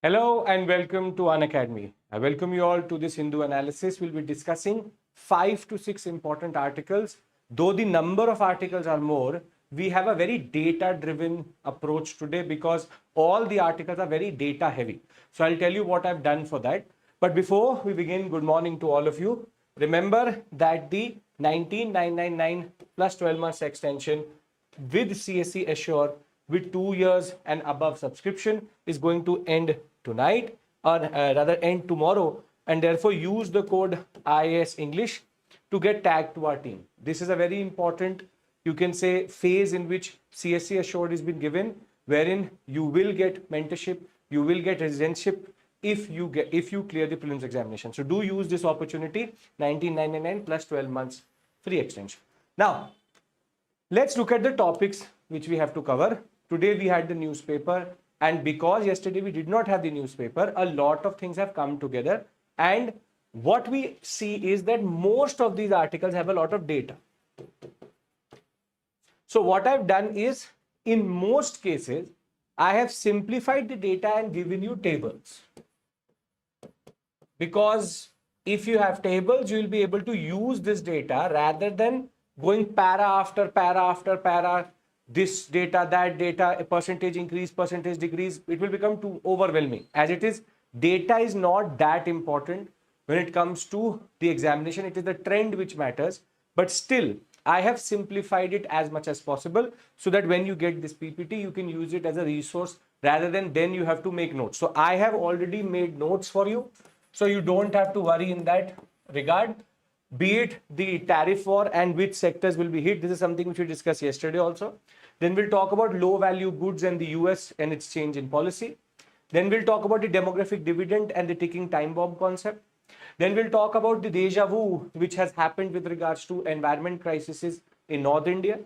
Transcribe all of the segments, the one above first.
Hello and welcome to Unacademy. I welcome you all to this Hindu analysis. We'll be discussing 5 to 6 important articles. Though the number of articles are more, we have a very data-driven approach today because all the articles are very data-heavy. So I'll tell you what I've done for that. But before we begin, good morning to all of you. Remember that the 19,999 plus 12 months extension with CSE Assure with 2 years and above subscription is going to end tonight, or rather end tomorrow, and therefore use the code IAS English to get tagged to our team. This is a very important, you can say, phase in which CSE Assured has been given, wherein you will get mentorship, you will get residentship if you clear the prelims examination. So do use this opportunity, 1999 plus 12 months free extension. Now, let's look at the topics which we have to cover. Today we had the newspaper, and because yesterday we did not have the newspaper, a lot of things have come together, and what we see is that most of these articles have a lot of data. So what I've done is, in most cases, I have simplified the data and given you tables. Because if you have tables, you will be able to use this data rather than going para after para after para, this data, that data, a percentage increase, percentage decrease. It will become too overwhelming. As it is, data is not that important when it comes to the examination. It is the trend which matters. But still, I have simplified it as much as possible so that when you get this PPT, you can use it as a resource rather than then you have to make notes. So I have already made notes for you, so you don't have to worry in that regard. Be it the tariff war and which sectors will be hit. This is something which we discussed yesterday also. Then we'll talk about low value goods and the US and its change in policy. Then we'll talk about the demographic dividend and the ticking time bomb concept. Then we'll talk about the déjà vu which has happened with regards to environment crises in North India.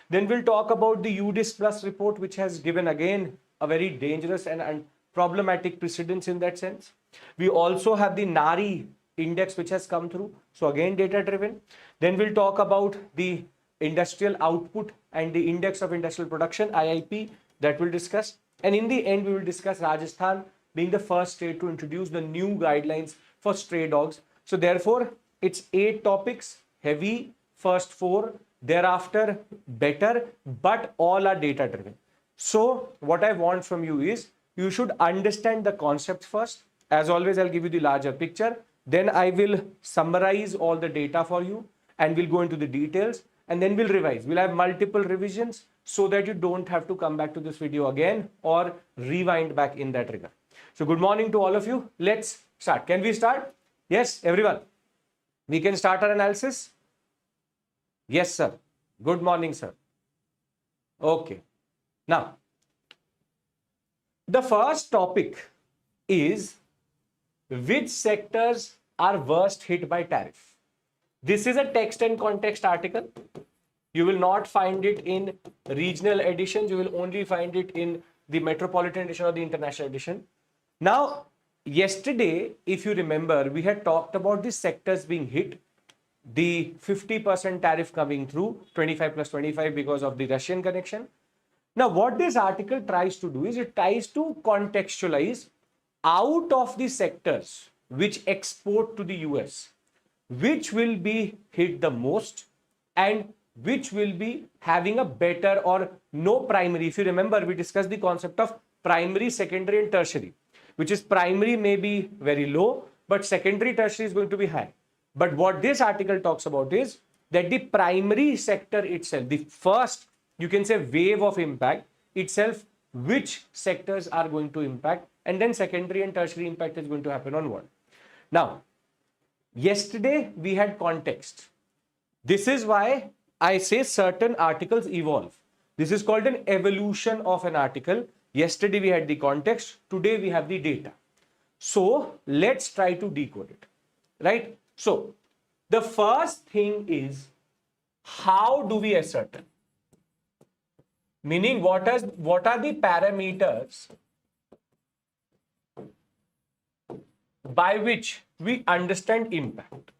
Then we'll talk about the UDISE Plus report, which has given again a very dangerous and problematic precedence in that sense. We also have the NARI index which has come through, so again data driven. Then we'll talk about the industrial output and the index of industrial production, IIP, that we'll discuss. And in the end, we will discuss Rajasthan being the first state to introduce the new guidelines for stray dogs. So therefore, it's 8 topics, heavy, first 4, thereafter better, but all are data driven. So what I want from you is, you should understand the concepts first. As always, I'll give you the larger picture. Then I will summarize all the data for you and we'll go into the details, and then we'll revise. We'll have multiple revisions so that you don't have to come back to this video again or rewind back in that regard. So good morning to all of you. Let's start. Can we start? Yes, everyone. We can start our analysis. Yes, sir. Good morning, sir. Okay. Now, the first topic is, which sectors are worst hit by tariff? This is a text and context article. You will not find it in regional editions. You will only find it in the metropolitan edition or the international edition. Now, yesterday, if you remember, we had talked about the sectors being hit, the 50% tariff coming through, 25 plus 25 because of the Russian connection. Now, what this article tries to do is, it tries to contextualize out of the sectors which export to the US, which will be hit the most and which will be having a better or no primary. If you remember, we discussed the concept of primary, secondary and tertiary, which is primary may be very low, but secondary, tertiary is going to be high. But what this article talks about is that the primary sector itself, the first, you can say, wave of impact itself, which sectors are going to impact, and then secondary and tertiary impact is going to happen on what. Now, yesterday we had context. This is why I say certain articles evolve. This is called an evolution of an article. Yesterday we had the context, today we have the data. So let's try to decode it, right? So the first thing is, how do we ascertain? Meaning, what are the parameters by which we understand impact?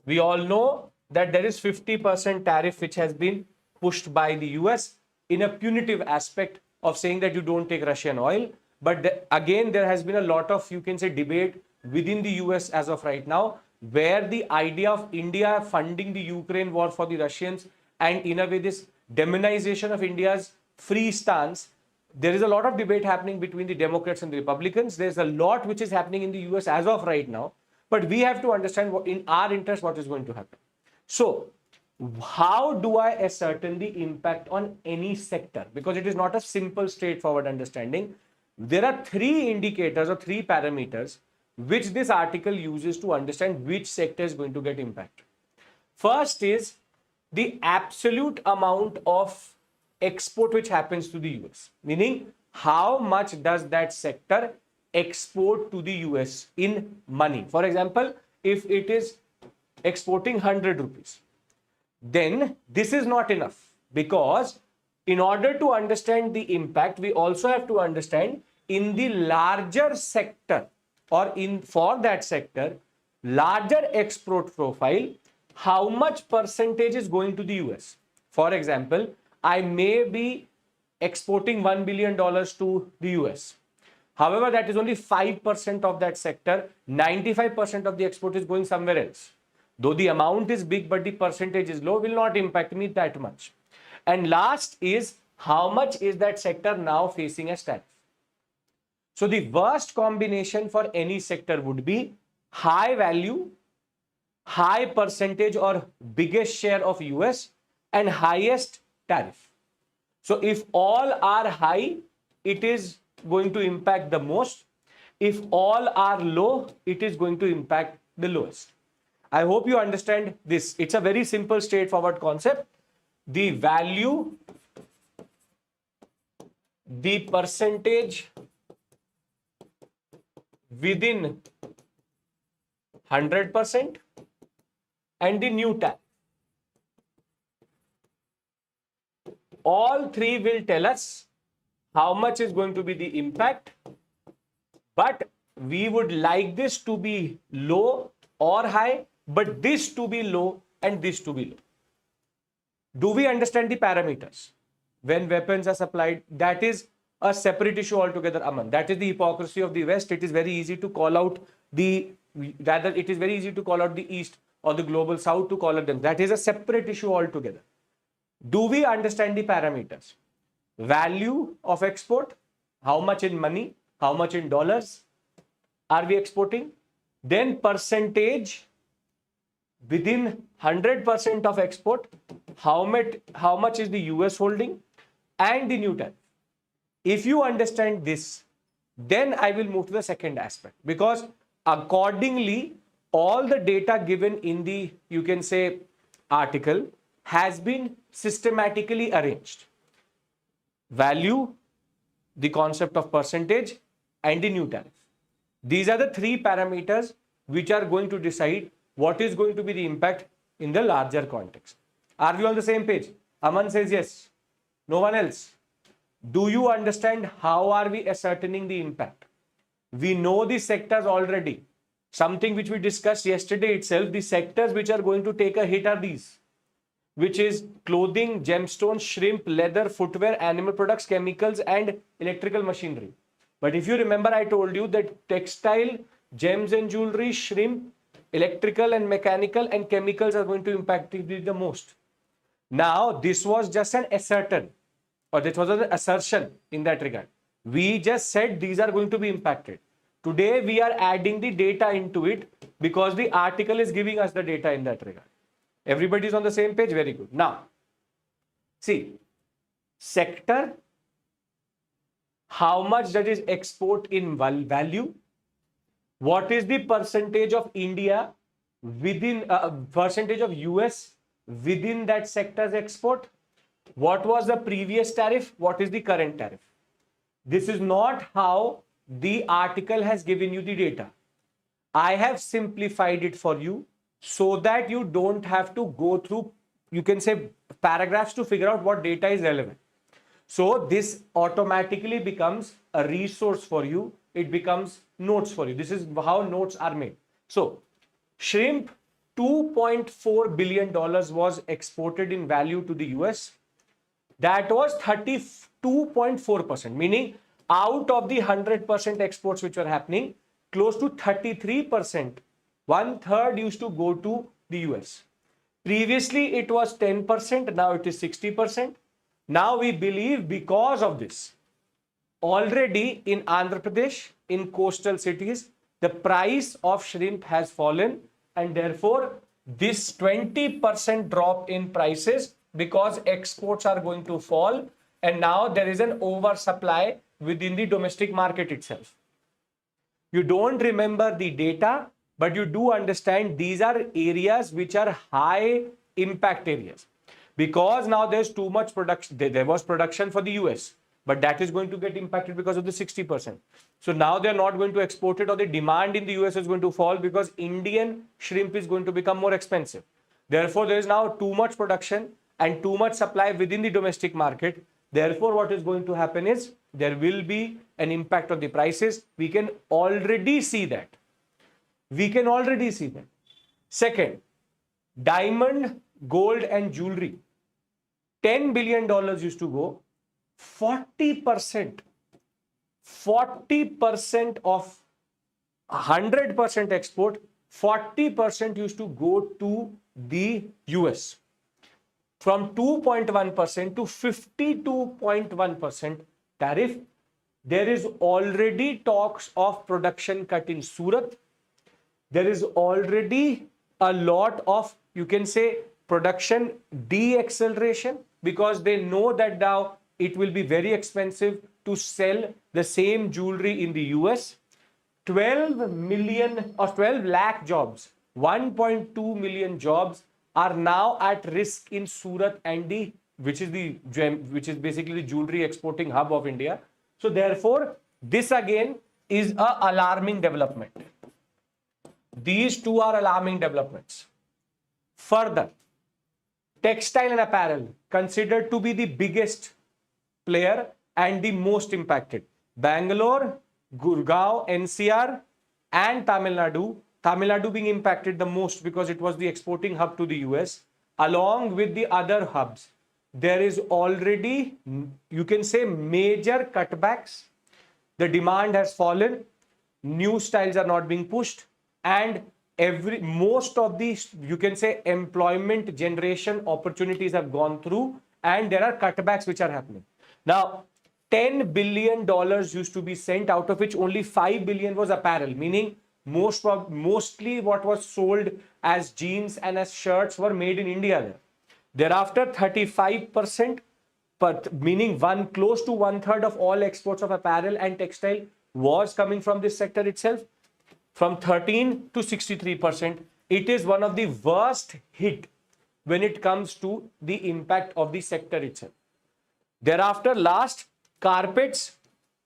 We all know that there is 50% tariff which has been pushed by the US in a punitive aspect of saying that you don't take Russian oil. But again, there has been a lot of, you can say, debate within the US as of right now, where the idea of India funding the Ukraine war for the Russians and in a way this demonization of India's free stance, there is a lot of debate happening between the Democrats and the Republicans. There's a lot which is happening in the US as of right now, but we have to understand what, in our interest, what is going to happen. So, how do I ascertain the impact on any sector? Because it is not a simple, straightforward understanding. There are three indicators or three parameters which this article uses to understand which sector is going to get impacted. First is the absolute amount of export which happens to the US, meaning how much does that sector export to the US in money. For example, if it is exporting 100 rupees, then this is not enough, because in order to understand the impact, we also have to understand in the larger sector or in for that sector, larger export profile, how much percentage is going to the US. For example, I may be exporting $1 billion to the US. However, that is only 5% of that sector. 95% of the export is going somewhere else. Though the amount is big, but the percentage is low, will not impact me that much. And last is, how much is that sector now facing as tariff? So the worst combination for any sector would be high value, high percentage or biggest share of US, and highest tariff. So if all are high, it is going to impact the most. If all are low, it is going to impact the lowest. I hope you understand this. It's a very simple, straightforward concept. The value, the percentage within 100%, and the new tariff. All three will tell us how much is going to be the impact, but we would like this to be low or high, but this to be low and this to be low. Do we understand the parameters? When weapons are supplied, that is a separate issue altogether, Aman. That is the hypocrisy of the West. It is very easy to call out the East or the global South to call out them. That is a separate issue altogether. Do we understand the parameters? Value of export, how much in money, how much in dollars are we exporting? Then percentage within 100% of export, how much is the US holding, and the new tariff. If you understand this, then I will move to the second aspect, because accordingly, all the data given in the, you can say, article has been systematically arranged. Value, the concept of percentage, and the new tariff. These are the three parameters which are going to decide what is going to be the impact in the larger context. Are we on the same page? Aman says yes. No one else. Do you understand how are we ascertaining the impact? We know the sectors already. Something which we discussed yesterday itself, the sectors which are going to take a hit are these, which is clothing, gemstones, shrimp, leather, footwear, animal products, chemicals, and electrical machinery. But if you remember, I told you that textile, gems and jewelry, shrimp, electrical and mechanical, and chemicals are going to impact it the most. Now, this was just an assertion, or this was an assertion in that regard. We just said these are going to be impacted. Today, we are adding the data into it because the article is giving us the data in that regard. Everybody is on the same page? Very good. Now, see, sector, how much that is export in value, what is the percentage of India within, percentage of US within that sector's export, what was the previous tariff, what is the current tariff. This is not how the article has given you the data. I have simplified it for you so that you don't have to go through, you can say, paragraphs to figure out what data is relevant. So this automatically becomes a resource for you. It becomes notes for you. This is how notes are made. So shrimp, $2.4 billion was exported in value to the US. That was 32.4%, meaning out of the 100% exports which were happening, close to 33%, one third used to go to the US. Previously, it was 10%, now it is 60%. Now we believe because of this, already in Andhra Pradesh, in coastal cities, the price of shrimp has fallen, and therefore this 20% drop in prices because exports are going to fall, and now there is an oversupply within the domestic market itself. You don't remember the data, but you do understand these are areas which are high impact areas, because now there's too much production. There was production for the US, but that is going to get impacted because of the 60%. So now they're not going to export it, or the demand in the US is going to fall because Indian shrimp is going to become more expensive. Therefore, there is now too much production and too much supply within the domestic market. Therefore, what is going to happen is there will be an impact on the prices. We can already see that. Second, diamond, gold and jewelry. $10 billion used to go. 40% of 100% export, 40% used to go to the US. From 2.1% to 52.1% tariff. There is already talks of production cut in Surat. There is already a lot of, you can say, production de-acceleration, because they know that now it will be very expensive to sell the same jewelry in the US. 12 million or 12 lakh jobs, 1.2 million jobs are now at risk in Surat and which is basically the jewelry exporting hub of India. So therefore, this again is a alarming development. These two are alarming developments. Further, textile and apparel considered to be the biggest player and the most impacted. Bangalore, Gurgaon, NCR and Tamil Nadu being impacted the most because it was the exporting hub to the US, along with the other hubs. There is already, you can say, major cutbacks. The demand has fallen, new styles are not being pushed, and most of these, you can say, employment generation opportunities have gone through, and there are cutbacks which are happening. Now, $10 billion used to be sent, out of which only $5 billion was apparel, meaning mostly what was sold as jeans and as shirts were made in India. Thereafter, 35%, meaning close to one third of all exports of apparel and textile was coming from this sector itself. From 13 to 63%, it is one of the worst hit when it comes to the impact of the sector itself. Thereafter, last, carpets,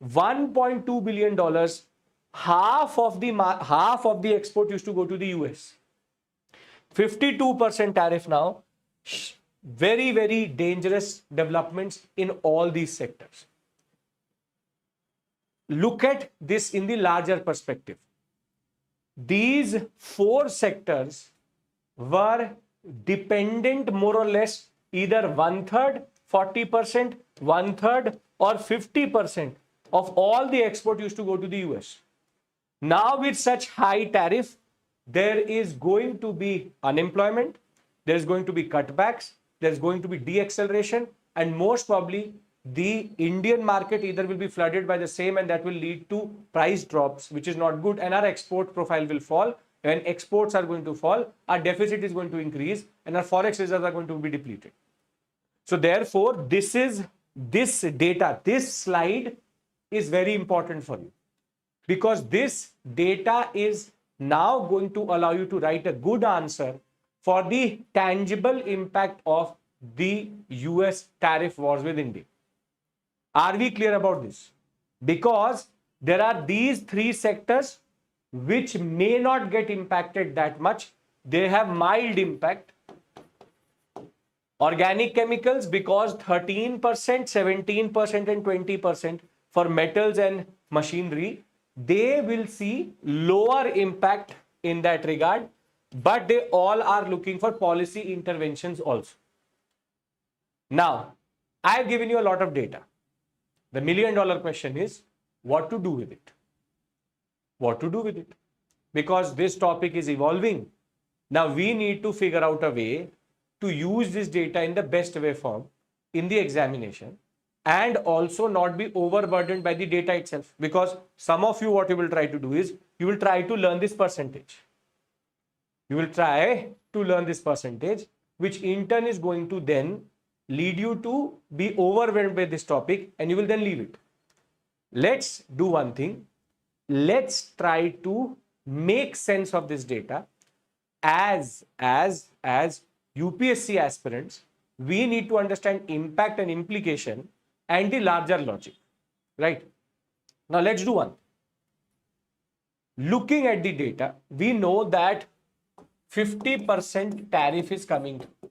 $1.2 billion, half of the export used to go to the US. 52% tariff now. Very, very dangerous developments in all these sectors. Look at this in the larger perspective. These four sectors were dependent more or less either one third, 40%, one third or 50% of all the export used to go to the US. Now with such high tariff, there is going to be unemployment, there is going to be cutbacks, there is going to be de-acceleration, and most probably the Indian market either will be flooded by the same, and that will lead to price drops, which is not good, and our export profile will fall. When exports are going to fall, our deficit is going to increase and our forex reserves are going to be depleted. So therefore, this data, this slide is very important for you, because this data is now going to allow you to write a good answer for the tangible impact of the US tariff wars with India. Are we clear about this? Because there are these three sectors which may not get impacted that much. They have mild impact. Organic chemicals, because 13%, 17% and 20% for metals and machinery, they will see lower impact in that regard, but they all are looking for policy interventions also. Now, I have given you a lot of data. The $1 million question is, what to do with it. What to do with it. Because this topic is evolving. Now we need to figure out a way to use this data in the best way form in the examination, and also not be overburdened by the data itself. Because some of you, what you will try to do is, you will try to learn this percentage. You will try to learn this percentage, which in turn is going to then lead you to be overwhelmed by this topic, and you will then leave it. Let's do one thing. Let's try to make sense of this data. As UPSC aspirants, we need to understand impact and implication and the larger logic, right? Now let's do one. Looking at the data, we know that 50% tariff is coming through.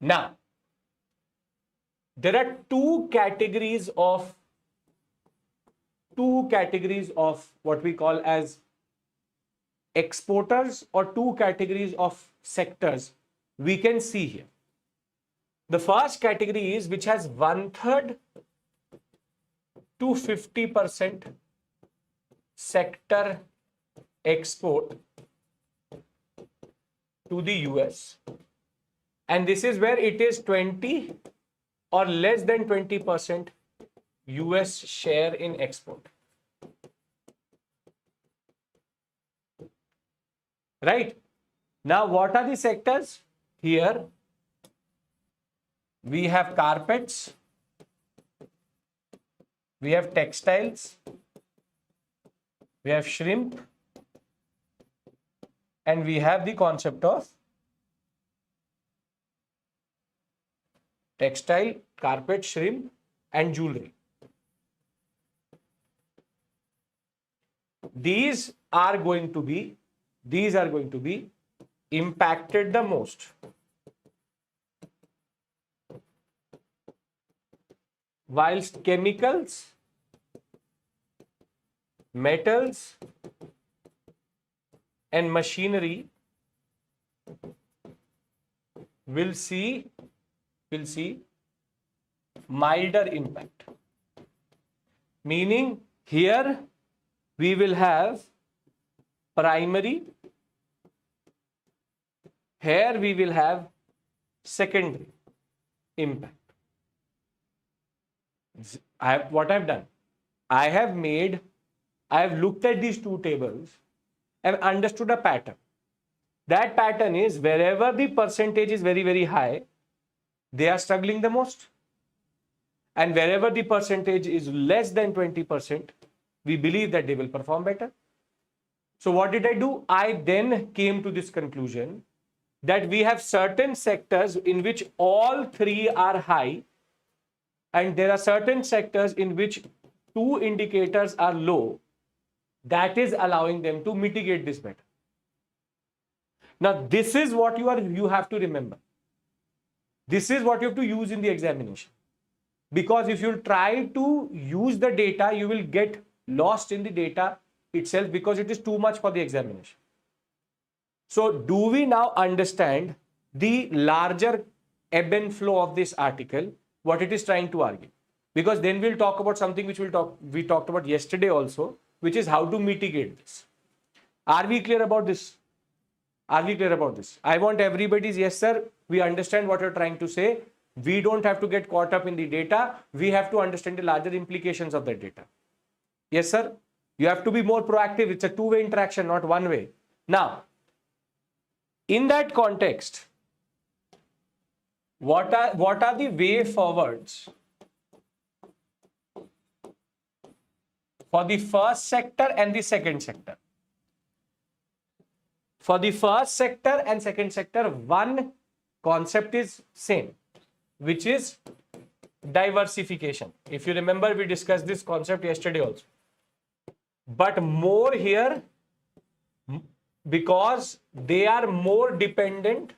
Now, there are two categories of what we call as exporters, or two categories of sectors we can see here. The first category is which has 1/3 to 50% sector export to the US, and this is where it is 20 or less than 20% US share in export. Right? Now, what are the sectors? Here we have carpets, we have textiles, we have shrimp, and we have the concept of textile, carpet, shrimp, and jewelry. These are going to be impacted the most. Whilst chemicals, metals, and machinery will see milder impact. Meaning here we will have primary, here we will have secondary impact. What I've done, I have looked at these two tables and understood a pattern. That pattern is, wherever the percentage is very, very high, they are struggling the most. And wherever the percentage is less than 20%, we believe that they will perform better. So what did I do? I then came to this conclusion that we have certain sectors in which all three are high, and there are certain sectors in which two indicators are low. That is allowing them to mitigate this better. Now, this is what you have to remember. This is what you have to use in the examination. Because if you try to use the data, you will get lost in the data itself, because it is too much for the examination. So, do we now understand the larger ebb and flow of this article, what it is trying to argue? Because then we'll talk about something which we talked about yesterday also, which is how to mitigate this. Are we clear about this? Are we clear about this? I want everybody's yes, sir. We understand what you're trying to say. We don't have to get caught up in the data. We have to understand the larger implications of that data. Yes, sir. You have to be more proactive. It's a two-way interaction, not one way. Now, in that context, what are the way forwards for the first sector and the second sector? For the first sector and second sector, one concept is same, which is diversification. If you remember, we discussed this concept yesterday also. But more here, because they are more dependent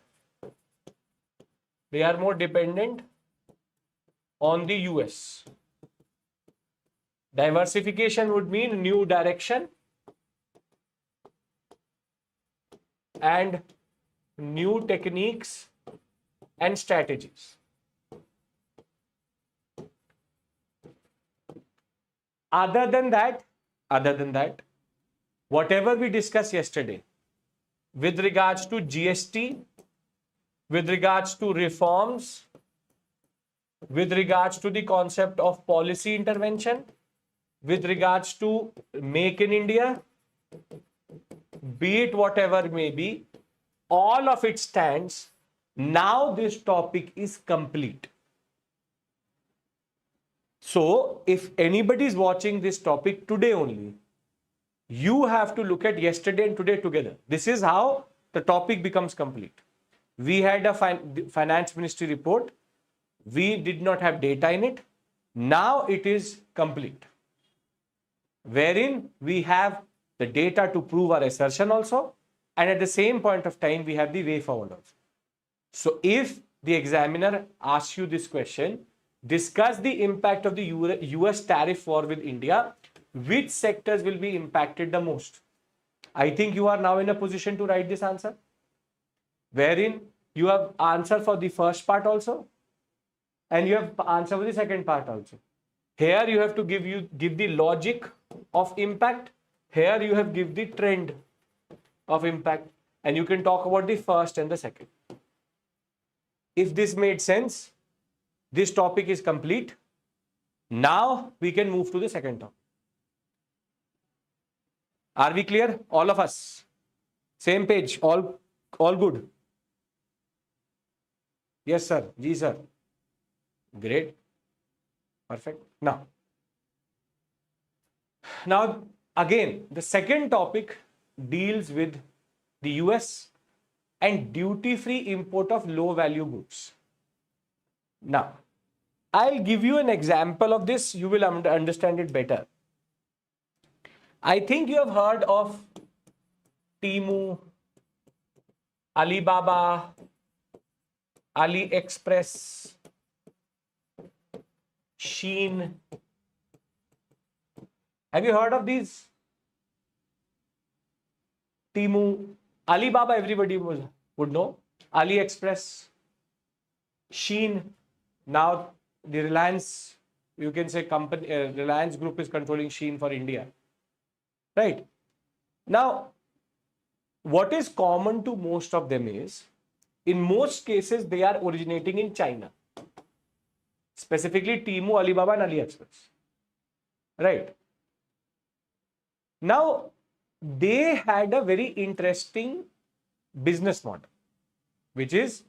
on the US. Diversification would mean new direction and new techniques and strategies. Other than that, whatever we discussed yesterday with regards to GST, with regards to reforms, with regards to the concept of policy intervention, with regards to Make in India, be it whatever may be, all of it stands. Now this topic is complete. So if anybody is watching this topic today only, you have to look at yesterday and today together. This is how the topic becomes complete. We had a finance ministry report. We did not have data in it. Now it is complete, wherein we have the data to prove our assertion also, and at the same point of time we have the way forward also. So if the examiner asks you this question, discuss the impact of the US tariff war with India, which sectors will be impacted the most? I think you are now in a position to write this answer, wherein you have answer for the first part also, and you have answer for the second part also. Here you have to give the logic of impact. Here you have give the trend of impact, and you can talk about the first and the second. If this made sense, this topic is complete. Now we can move to the second topic. Are we clear? All of us? Same page? All good? Yes, sir. Ji, sir. Great. Perfect. Now, again, the second topic deals with the US and duty-free import of low-value goods. Now, I'll give you an example of this. You will understand it better. I think you have heard of Temu, Alibaba, AliExpress, Shein. Have you heard of these? Temu, Alibaba, everybody would know. AliExpress, Shein. Now the Reliance, you can say company, Reliance Group is controlling Shein for India. Right? Now, what is common to most of them is, in most cases, they are originating in China. Specifically, Temu, Alibaba and AliExpress. Right? Now, they had a very interesting business model, which is,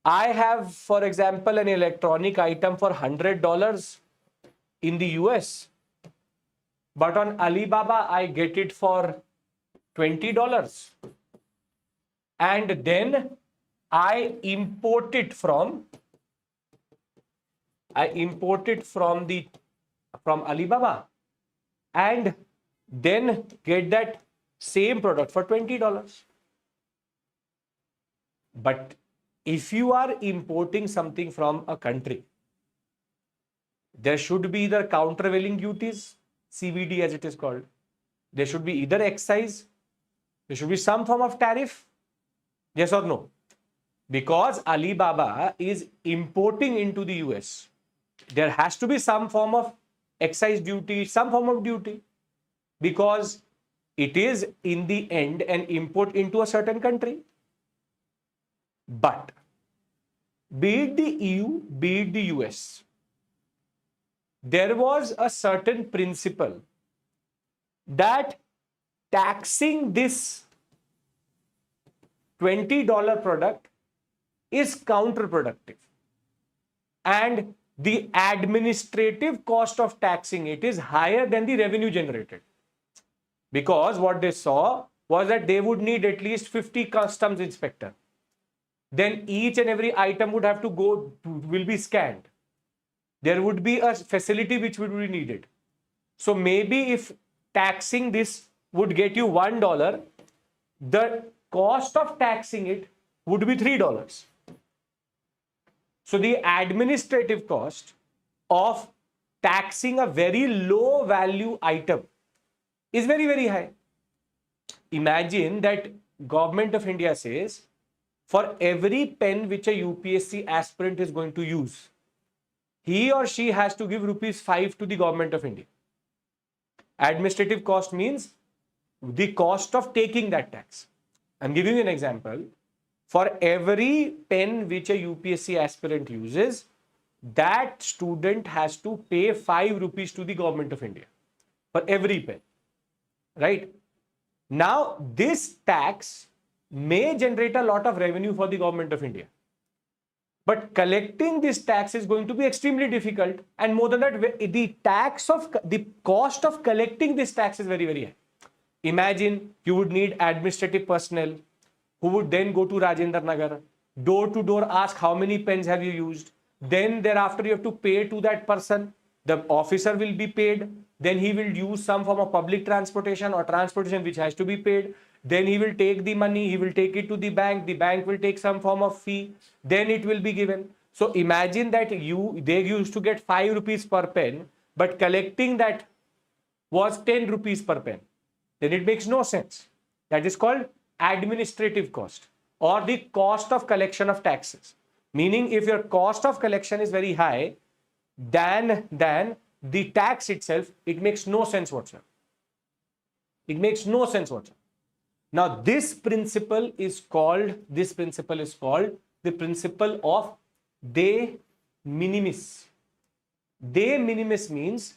I have, for example, an electronic item for $100 in the US, but on Alibaba, I get it for $20. And then I import it from Alibaba and then get that same product for $20. But if you are importing something from a country, there should be either countervailing duties, CVD as it is called. There should be either excise, there should be some form of tariff. Yes or no? Because Alibaba is importing into the US, there has to be some form of excise duty, some form of duty, because it is in the end an import into a certain country. But be it the EU, be it the US, there was a certain principle that taxing this $20 product is counterproductive, and the administrative cost of taxing it is higher than the revenue generated, because what they saw was that they would need at least 50 customs inspector. Then each and every item would have to will be scanned. There would be a facility which would be needed. So maybe if taxing this would get you $1, the cost of taxing it would be $3. So the administrative cost of taxing a very low value item is very, very high. Imagine that Government of India says, for every pen which a UPSC aspirant is going to use, he or she has to give ₹5 to the Government of India. Administrative cost means the cost of taking that tax. I'm giving you an example. For every pen which a UPSC aspirant uses, that student has to pay 5 rupees to the government of India for every pen, right? Now, this tax may generate a lot of revenue for the government of India. But collecting this tax is going to be extremely difficult. And more than that, the cost of collecting this tax is very, very high. Imagine you would need administrative personnel who would then go to Rajendra Nagar, door to door, ask how many pens have you used. Then thereafter you have to pay to that person. The officer will be paid. Then he will use some form of public transportation or transportation which has to be paid. Then he will take the money, he will take it to the bank will take some form of fee, then it will be given. So imagine that they used to get 5 rupees per pen, but collecting that was 10 rupees per pen. Then it makes no sense. That is called administrative cost or the cost of collection of taxes. Meaning if your cost of collection is very high than the tax itself, it makes no sense whatsoever. It makes no sense whatsoever. Now, this principle is called the principle of de minimis. De minimis means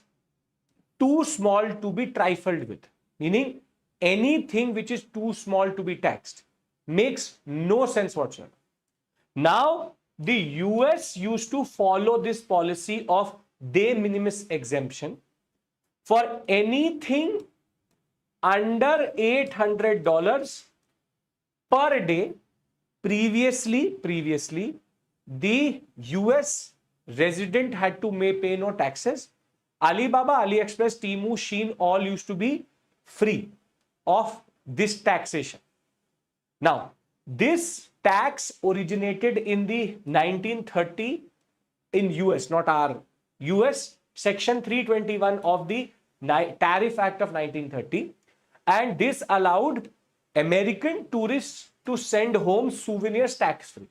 too small to be trifled with, meaning anything which is too small to be taxed makes no sense whatsoever. Now, the US used to follow this policy of de minimis exemption for anything under $800 per day. Previously, the US resident had to pay no taxes. Alibaba, AliExpress, Temu, Shein all used to be free of this taxation. Now, this tax originated in the 1930 in US, not our US, section 321 of the Tariff Act of 1930. And this allowed American tourists to send home souvenirs tax-free.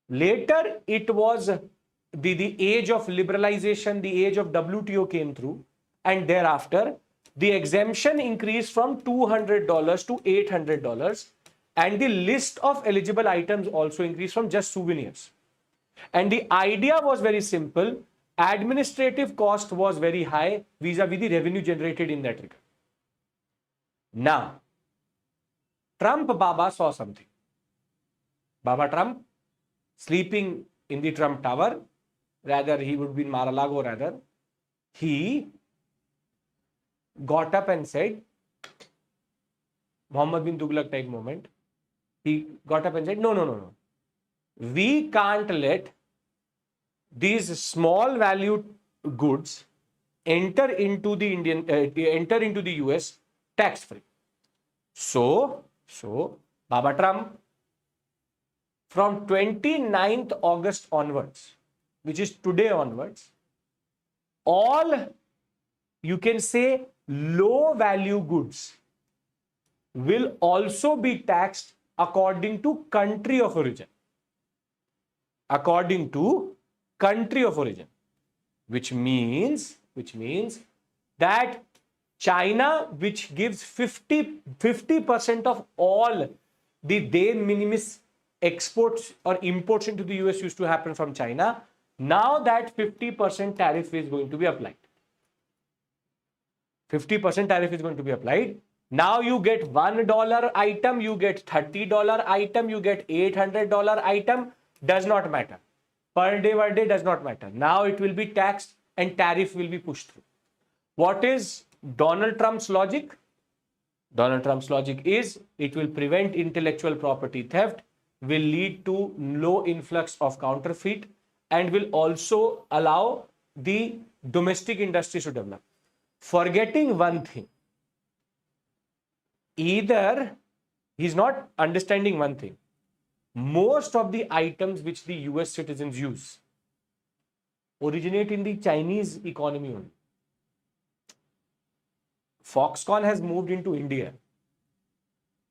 Later, it was the age of liberalization, the age of WTO came through, and thereafter, the exemption increased from $200 to $800, and the list of eligible items also increased from just souvenirs. And the idea was very simple. Administrative cost was very high vis-a-vis the revenue generated in that regard. Now, Trump Baba saw something. Baba Trump, sleeping in the Trump Tower, rather he would be in Mar-a-Lago rather, he got up and said, Muhammad bin Tughlaq type moment, he got up and said, no. We can't let these small valued goods enter into the US tax-free. So Baba Trump, from 29th August onwards, which is today onwards, all you can say low value goods will also be taxed according to country of origin. According to country of origin, which means that China, which gives 50% of all the de minimis exports or imports into the US used to happen from China, now that 50% tariff is going to be applied. 50% tariff is going to be applied. Now you get $1 item, you get $30 item, you get $800 item, does not matter. Per day does not matter. Now it will be taxed and tariff will be pushed through. What is Donald Trump's logic? Donald Trump's logic is it will prevent intellectual property theft, will lead to low influx of counterfeit, and will also allow the domestic industry to develop. Forgetting one thing, either he's not understanding one thing. Most of the items which the US citizens use originate in the Chinese economy only. Foxconn has moved into India,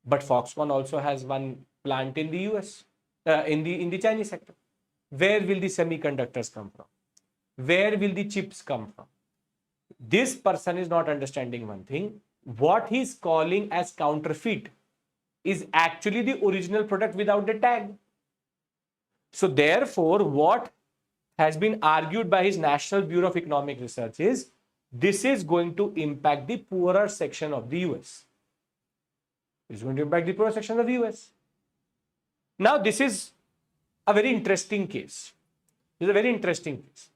but Foxconn also has one plant in the US, in the Chinese sector. Where will the semiconductors come from? Where will the chips come from? This person is not understanding one thing. What he's calling as counterfeit is actually the original product without the tag. So therefore, what has been argued by his National Bureau of Economic Research is this is going to impact the poorer section of the US. It's going to impact the poorer section of the US. Now, this is a very interesting case. This is a very interesting case.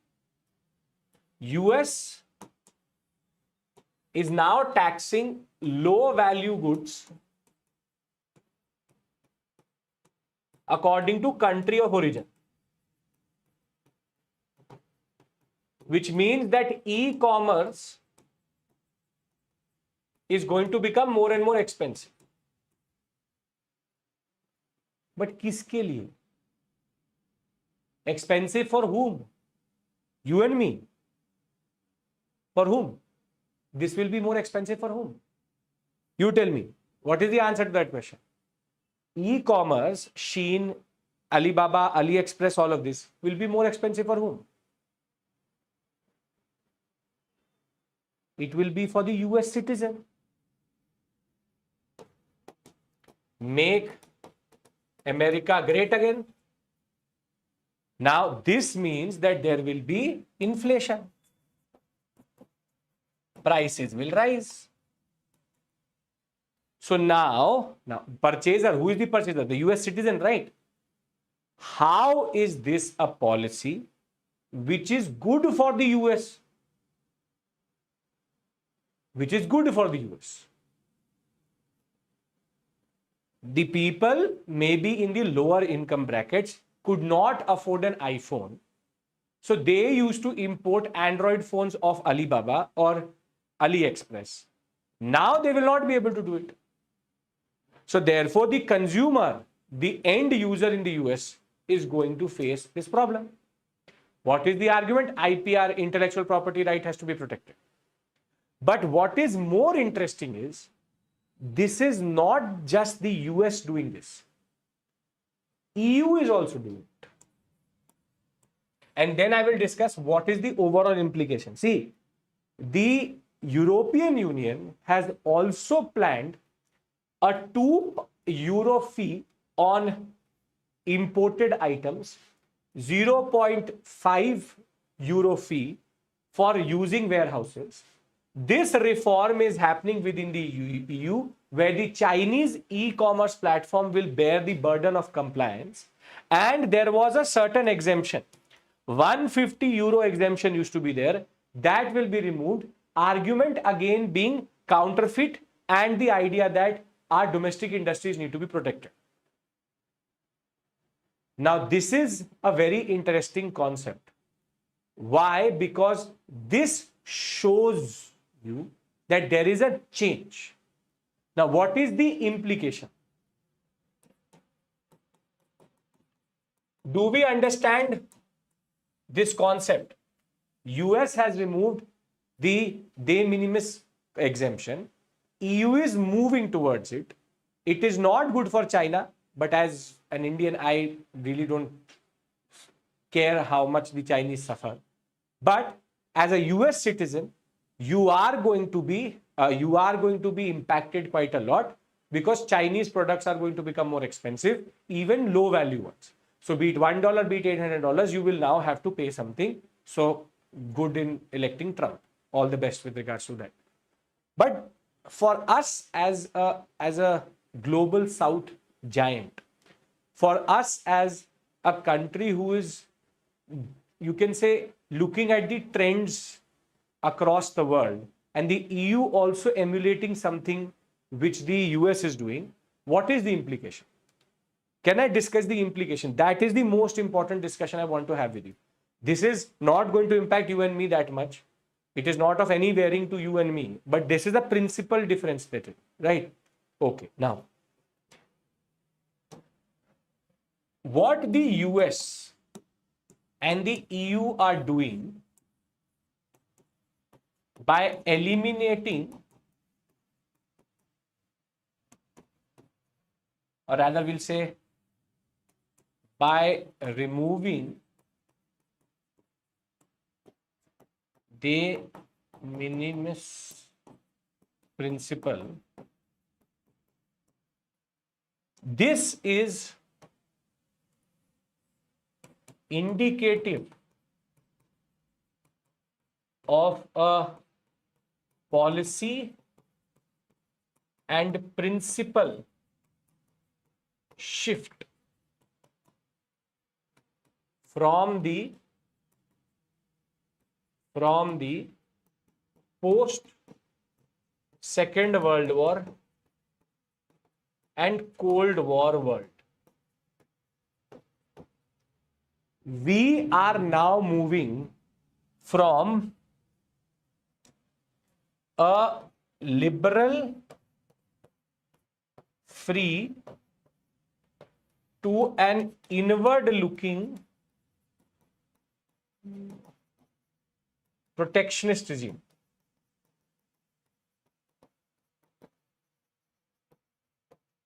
US is now taxing low value goods according to country of origin, which means that e-commerce is going to become more and more expensive. But kiske liye? Expensive for whom? You and me. For whom? This will be more expensive for whom? You tell me. What is the answer to that question? E-commerce, Shein, Alibaba, AliExpress, all of this will be more expensive for whom? It will be for the US citizen. Make America great again. Now, this means that there will be inflation. Prices will rise. So now purchaser, who is the purchaser? The US citizen, right? How is this a policy which is good for the US? Which is good for the US? The people maybe in the lower income brackets could not afford an iPhone. So they used to import Android phones of Alibaba or AliExpress. Now they will not be able to do it. So therefore, the consumer, the end user in the US is going to face this problem. What is the argument? IPR, intellectual property right, has to be protected. But what is more interesting is, this is not just the US doing this. EU is also doing it. And then I will discuss what is the overall implication. See, the European Union has also planned a €2 fee on imported items, €0.5 fee for using warehouses. This reform is happening within the EU, where the Chinese e-commerce platform will bear the burden of compliance. And there was a certain exemption. €150 exemption used to be there. That will be removed. Argument again being counterfeit and the idea that our domestic industries need to be protected. Now, this is a very interesting concept. Why? Because this shows you that there is a change. Now, what is the implication? Do we understand this concept? US has removed the de minimis exemption. EU is moving towards it. It is not good for China, but as an Indian, I really don't care how much the Chinese suffer. But as a US citizen, you are going to be impacted quite a lot, because Chinese products are going to become more expensive, even low value ones. So be it $1, be it $800, you will now have to pay something. So good in electing Trump. All the best with regards to that. But for us as a global South giant, for us as a country who is, you can say, looking at the trends across the world, and the EU also emulating something which the US is doing, what is the implication? Can I discuss the implication? That is the most important discussion I want to have with you. This is not going to impact you and me that much. It is not of any bearing to you and me, but this is the principal difference between, right? Okay, now, what the US and the EU are doing by eliminating, or rather we'll say by removing de minimis principle. This is indicative of a policy and principle shift from the post Second World War and Cold War world. We are now moving from a liberal, free to an inward-looking protectionist regime.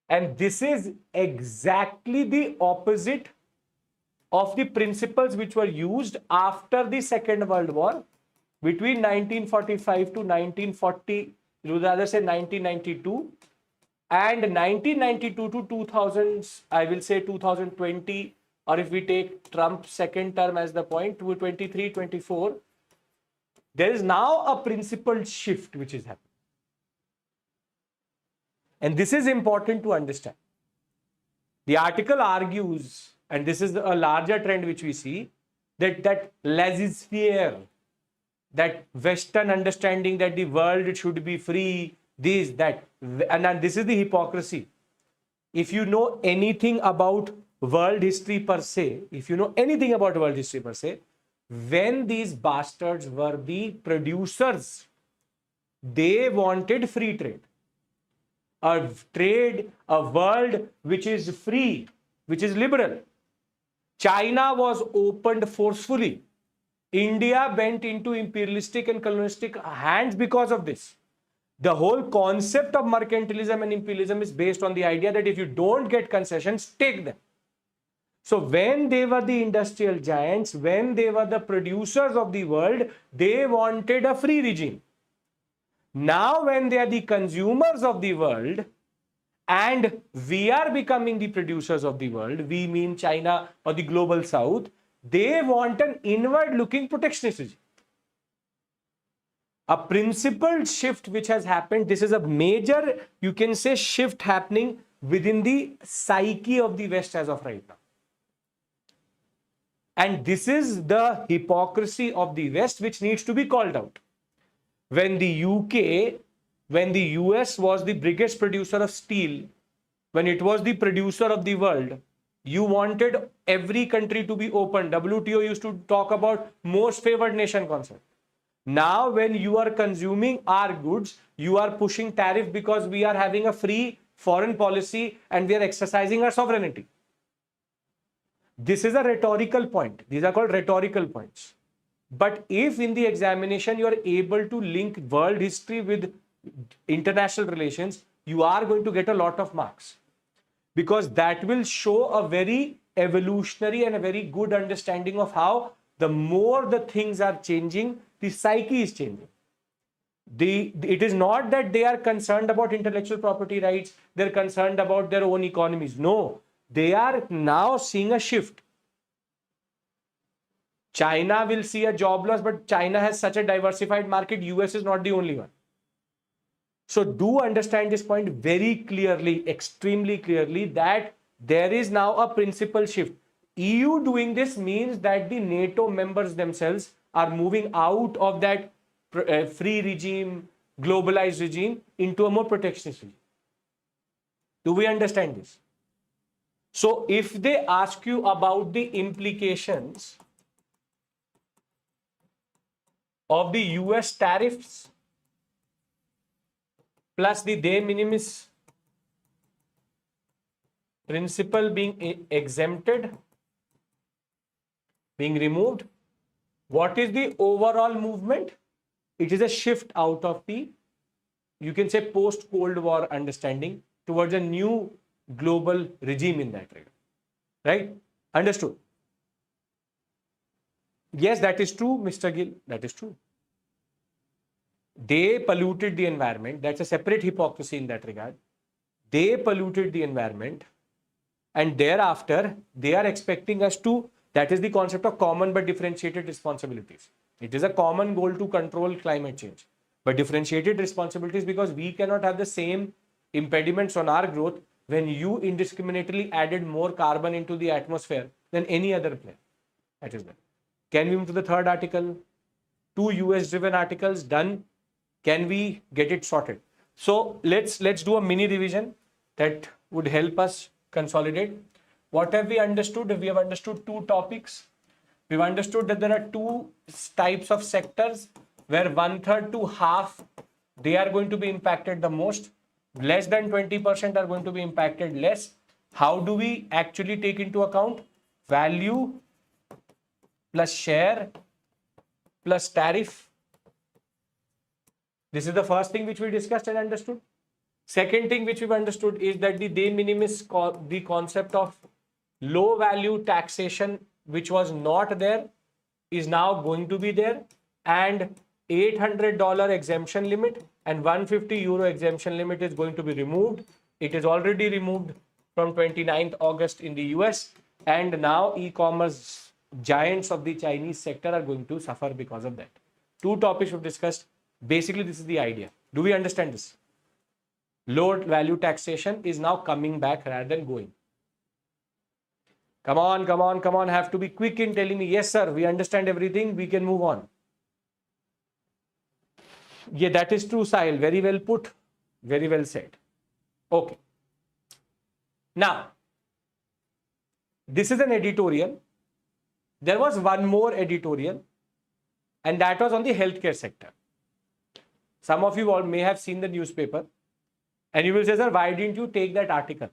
And this is exactly the opposite of the principles which were used after the Second World War between 1945 to 1940, rather say 1992, and 1992 to 2000, I will say 2020, or if we take Trump's second term as the point, to 23, 24, there is now a principled shift which is happening. And this is important to understand. The article argues, and this is a larger trend which we see, that laissez-faire, that Western understanding that the world should be free, this, that, and this is the hypocrisy. If you know anything about world history per se, when these bastards were the producers, they wanted free trade. A world which is free, which is liberal. China was opened forcefully. India went into imperialistic and colonialistic hands because of this. The whole concept of mercantilism and imperialism is based on the idea that if you don't get concessions, take them. So when they were the industrial giants, when they were the producers of the world, they wanted a free regime. Now when they are the consumers of the world and we are becoming the producers of the world, we mean China or the global south, they want an inward-looking protectionist regime. A principled shift which has happened, this is a major, you can say, shift happening within the psyche of the West as of right now. And this is the hypocrisy of the West which needs to be called out. When the UK, when the US was the biggest producer of steel, when it was the producer of the world, you wanted every country to be open. WTO used to talk about most favored nation concept. Now when you are consuming our goods, you are pushing tariff because we are having a free foreign policy and we are exercising our sovereignty. This is a rhetorical point. These are called rhetorical points. But if in the examination you are able to link world history with international relations, you are going to get a lot of marks. Because that will show a very evolutionary and a very good understanding of how the more the things are changing, the psyche is changing. It is not that they are concerned about intellectual property rights, they're concerned about their own economies. No, they are now seeing a shift. China will see a job loss, but China has such a diversified market, US is not the only one. So do understand this point very clearly, extremely clearly, that there is now a principal shift. EU doing this means that the NATO members themselves are moving out of that free regime, globalized regime into a more protectionist regime. Do we understand this? So if they ask you about the implications of the US tariffs plus the de minimis principle being exempted, being removed, what is the overall movement? It is a shift out of the, you can say, post-Cold War understanding towards a new global regime in that regard. Right? Understood? Yes, that is true, Mr. Gill. That is true. They polluted the environment. That's a separate hypocrisy in that regard. They polluted the environment, and thereafter they are expecting us to, that is the concept of common but differentiated responsibilities. It is a common goal to control climate change, but differentiated responsibilities, because we cannot have the same impediments on our growth when you indiscriminately added more carbon into the atmosphere than any other player. That is that. Can we move to the third article? Two US driven articles done. Can we get it sorted? So let's do a mini revision that would help us consolidate. What have we understood? We have understood two topics. We've understood that there are two types of sectors where 1/3 to half, they are going to be impacted the most. Less than 20% are going to be impacted less. How do we actually take into account? Value plus share plus tariff. This is the first thing which we discussed and understood. Second thing which we've understood is that the de minimis, the concept of low value taxation, which was not there, is now going to be there, and $800 exemption limit and €150 exemption limit is going to be removed. It is already removed from 29th August in the US, and now e-commerce giants of the Chinese sector are going to suffer because of that. Two topics we've discussed. Basically, this is the idea. Do we understand this? Low value taxation is now coming back rather than going. Come on. Have to be quick in telling me, yes, sir, we understand everything. We can move on. Yeah, that is true, Sahil. Very well put. Very well said. Okay. Now, this is an editorial. There was one more editorial, and that was on the healthcare sector. Some of you all may have seen the newspaper, and you will say, sir, why didn't you take that article?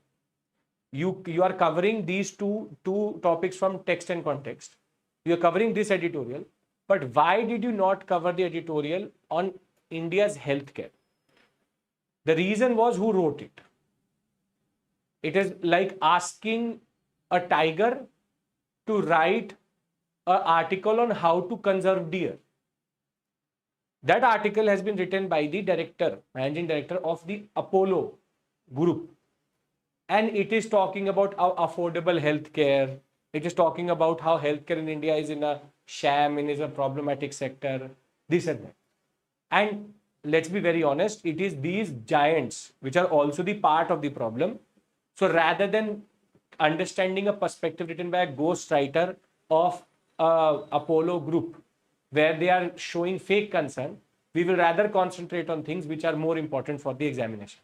You are covering these two topics from text and context. You are covering this editorial, but why did you not cover the editorial on India's healthcare? The reason was, who wrote it. It is like asking a tiger to write an article on how to conserve deer. That article has been written by the managing director of the Apollo group. And it is talking about how affordable healthcare. It is talking about how healthcare in India is in a sham and is a problematic sector, this and that. And let's be very honest, it is these giants which are also the part of the problem. So rather than understanding a perspective written by a ghostwriter of Apollo group, where they are showing fake concern, we will rather concentrate on things which are more important for the examination.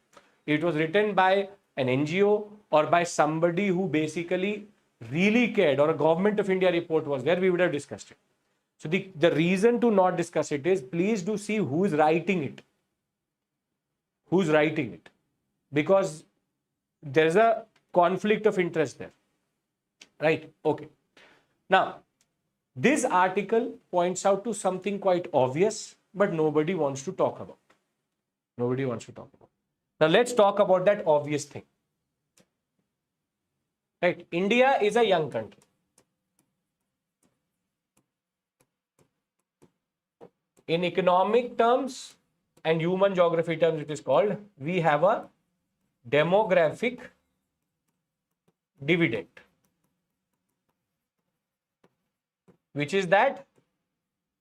It was written by an NGO or by somebody who basically really cared, or a government of India report was there, we would have discussed it. So the reason to not discuss it is, please do see who is writing it. Who's writing it? Because there's a conflict of interest there. Right? Okay. Now, this article points out to something quite obvious, but nobody wants to talk about. Nobody wants to talk about. Now, let's talk about that obvious thing. Right? India is a young country. In economic terms and human geography terms, it is called, we have a demographic dividend, which is that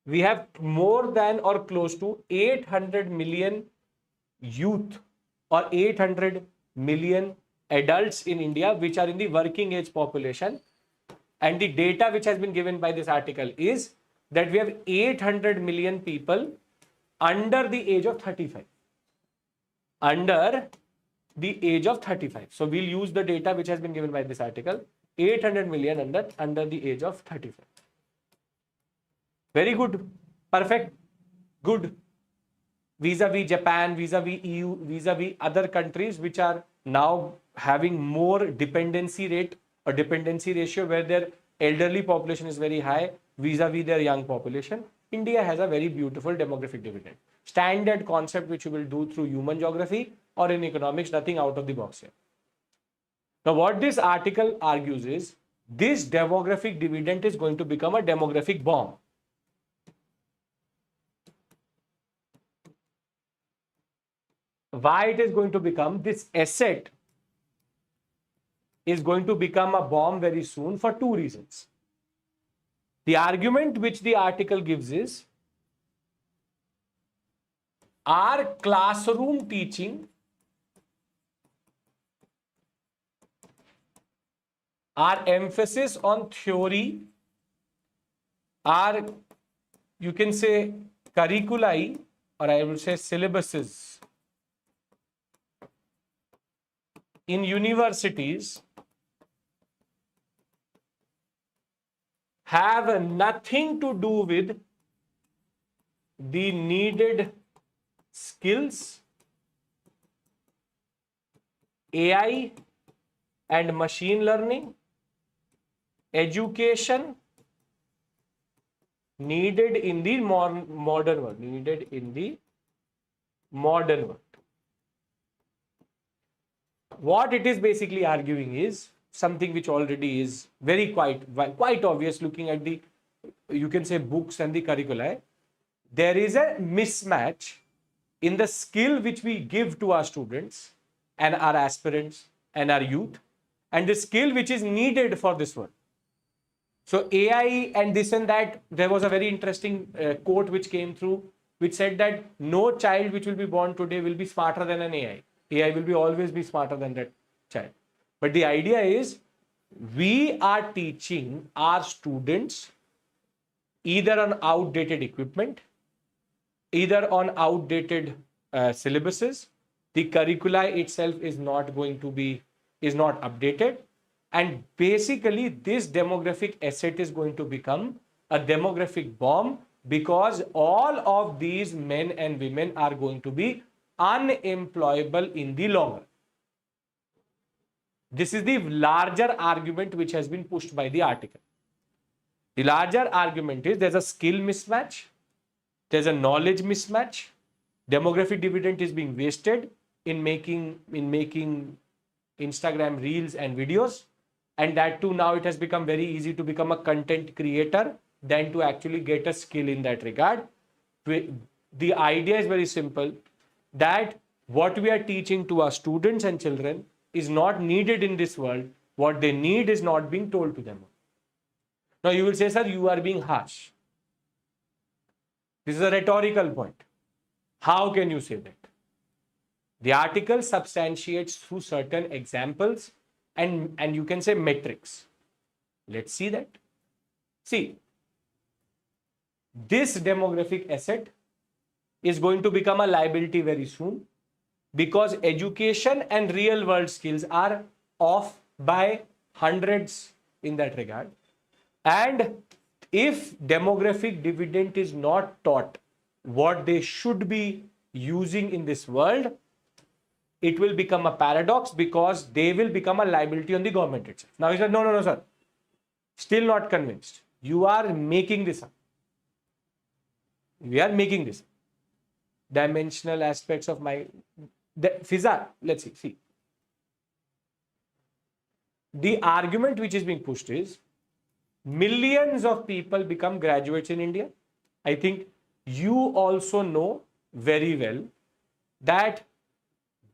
we have more than or close to 800 million youth or 800 million adults in India which are in the working age population. And the data which has been given by this article is that we have 800 million people under the age of 35. Under the age of 35. So we'll use the data which has been given by this article. 800 million under the age of 35. Very good. Perfect. Good. Vis-a-vis Japan, vis-a-vis EU, vis-a-vis other countries which are now having more dependency rate or dependency ratio, where their elderly population is very high vis-a-vis their young population. India has a very beautiful demographic dividend. Standard concept which you will do through human geography or in economics, nothing out of the box here. Now, what this article argues is, this demographic dividend is going to become a demographic bomb. why it is going to become, this asset is going to become a bomb very soon for two reasons. The argument which the article gives is, our classroom teaching, our emphasis on theory, our, you can say, curriculi, or I will say syllabuses in universities have nothing to do with the needed skills, AI and machine learning, education needed in the modern world, needed in the modern world. What it is basically arguing is something which already is very quite obvious looking at the, you can say, books and the curricula. There is a mismatch in the skill which we give to our students and our aspirants and our youth, and the skill which is needed for this world. So AI and this and that, there was a very interesting quote which came through, which said that no child which will be born today will be smarter than an AI. AI will be always be smarter than that child. But the idea is, we are teaching our students either on outdated equipment, either on outdated syllabuses. The curricula itself is not updated. And basically, this demographic asset is going to become a demographic bomb, because all of these men and women are going to be unemployable in the long run. This is the larger argument which has been pushed by the article. The larger argument is, there's a skill mismatch, there's a knowledge mismatch, demographic dividend is being wasted in making Instagram reels and videos, and that too now it has become very easy to become a content creator than to actually get a skill in that regard. The idea is very simple, that what we are teaching to our students and children is not needed in this world. What they need is not being told to them. Now you will say, sir, you are being harsh. This is a rhetorical point. How can you say that? The article substantiates through certain examples and you can say metrics. Let's see that. See, this demographic asset is going to become a liability very soon, because education and real world skills are off by hundreds in that regard. And if demographic dividend is not taught what they should be using in this world, it will become a paradox, because they will become a liability on the government itself. Now he said, no, sir. Still not convinced. You are making this up. We are making this up. Dimensional aspects of Fiza, let's see. The argument which is being pushed is, millions of people become graduates in India. I think you also know very well that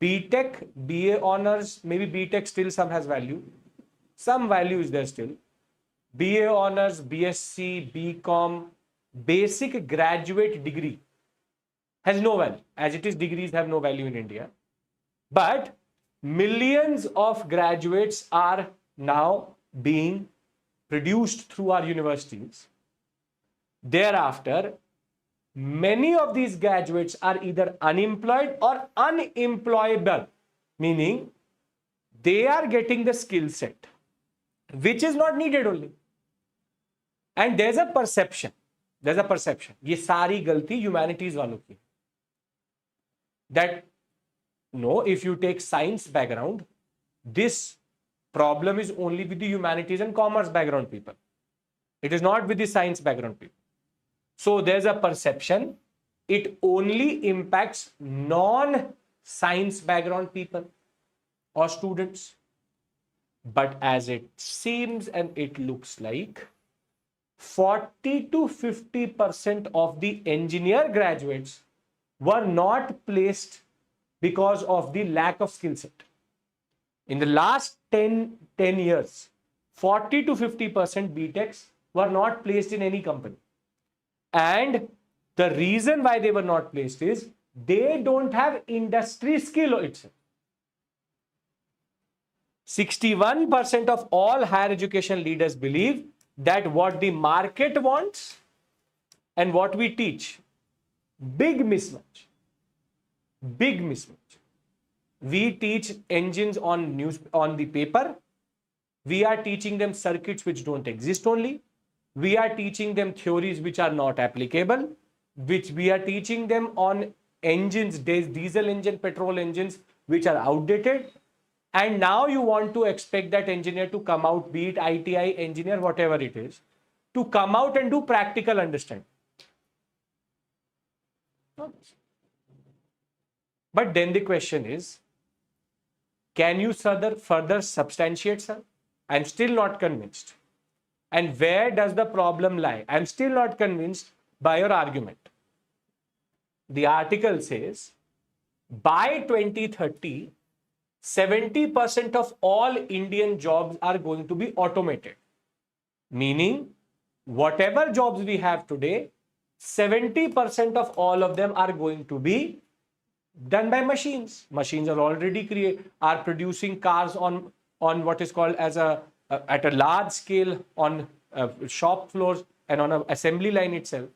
BTech, BA honors, maybe BTech still some has value. Some value is there still. BA honors, BSc, BCom, basic graduate degree has no value. As it is, degrees have no value in India. But millions of graduates are now being produced through our universities. Thereafter, many of these graduates are either unemployed or unemployable, meaning they are getting the skill set which is not needed only. And there's a perception. ये सारी गलती humanities वालों की. That no, if you take science background, this problem is only with the humanities and commerce background people. It is not with the science background people. So there's a perception it only impacts non-science background people or students. But as it seems and it looks like, 40 to 50% of the engineer graduates were not placed because of the lack of skill set. In the last 10 years, 40 to 50% BTechs were not placed in any company. And the reason why they were not placed is they don't have industry skill itself. 61% of all higher education leaders believe that what the market wants and what we teach, big mismatch. Big mismatch. We teach engines on the paper. We are teaching them circuits which don't exist only. We are teaching them theories which are not applicable, which we are teaching them on engines, diesel engine, petrol engines, which are outdated. And now you want to expect that engineer to come out, be it ITI engineer, whatever it is, to come out and do practical understanding. But then the question is, can you further substantiate, sir? I'm still not convinced. And where does the problem lie? I'm still not convinced by your argument. The article says, by 2030, 70% of all Indian jobs are going to be automated. Meaning, whatever jobs we have today, 70% of all of them are going to be done by machines. Machines are already are producing cars on what is called as at a large scale on shop floors and on an assembly line itself.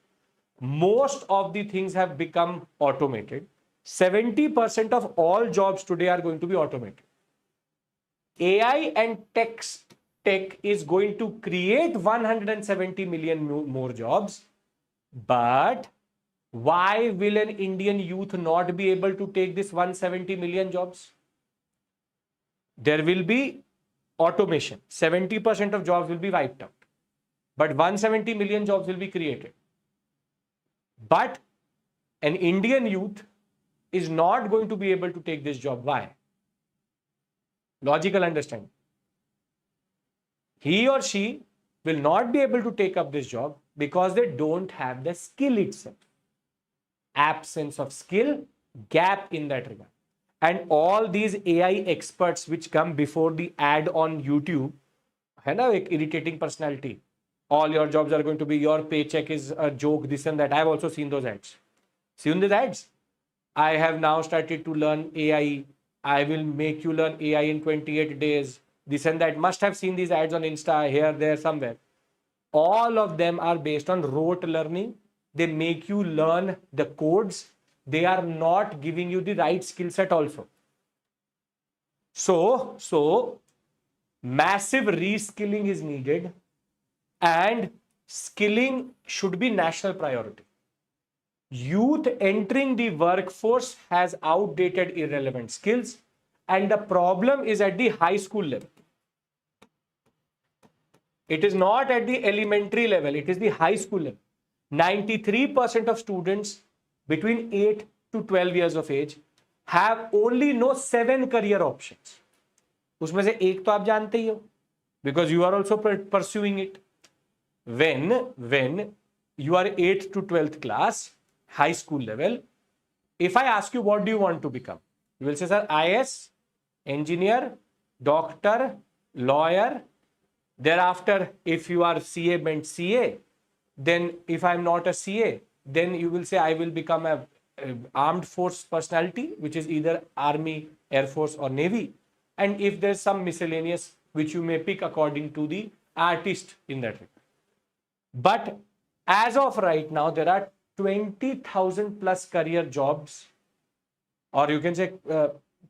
Most of the things have become automated. 70% of all jobs today are going to be automated. AI and tech is going to create 170 million more jobs, but why will an Indian youth not be able to take this 170 million jobs? There will be automation. 70% of jobs will be wiped out, but 170 million jobs will be created. But an Indian youth is not going to be able to take this job. Why? Logical understanding. He or she will not be able to take up this job because they don't have the skill itself. Absence of skill, gap in that regard. And all these AI experts which come before the ad on YouTube, hai na, ek irritating personality. All your jobs are going to be, your paycheck is a joke, this and that. I've also seen those ads. Seen these ads? I have now started to learn AI. I will make you learn AI in 28 days. This and that. Must have seen these ads on Insta, here, there, somewhere. All of them are based on rote learning. They make you learn the codes. They are not giving you the right skill set also. So massive reskilling is needed, and skilling should be national priority. Youth entering the workforce has outdated, irrelevant skills, and the problem is at the high school level. It is not at the elementary level, it is the high school level. 93% of students between 8 to 12 years of age have only 7 career options. उसमें से एक तो आप जानते ही हो, because you are also pursuing it. When you are 8th to 12th class, high school level, if I ask you what do you want to become, you will say, sir, IS, engineer, doctor, lawyer. Thereafter, if you are CA, meant CA. Then if I'm not a CA, then you will say I will become a armed force personality, which is either Army, Air Force or Navy. And if there's some miscellaneous which you may pick according to the artist in that regard. But as of right now, there are 20,000 plus career jobs, or you can say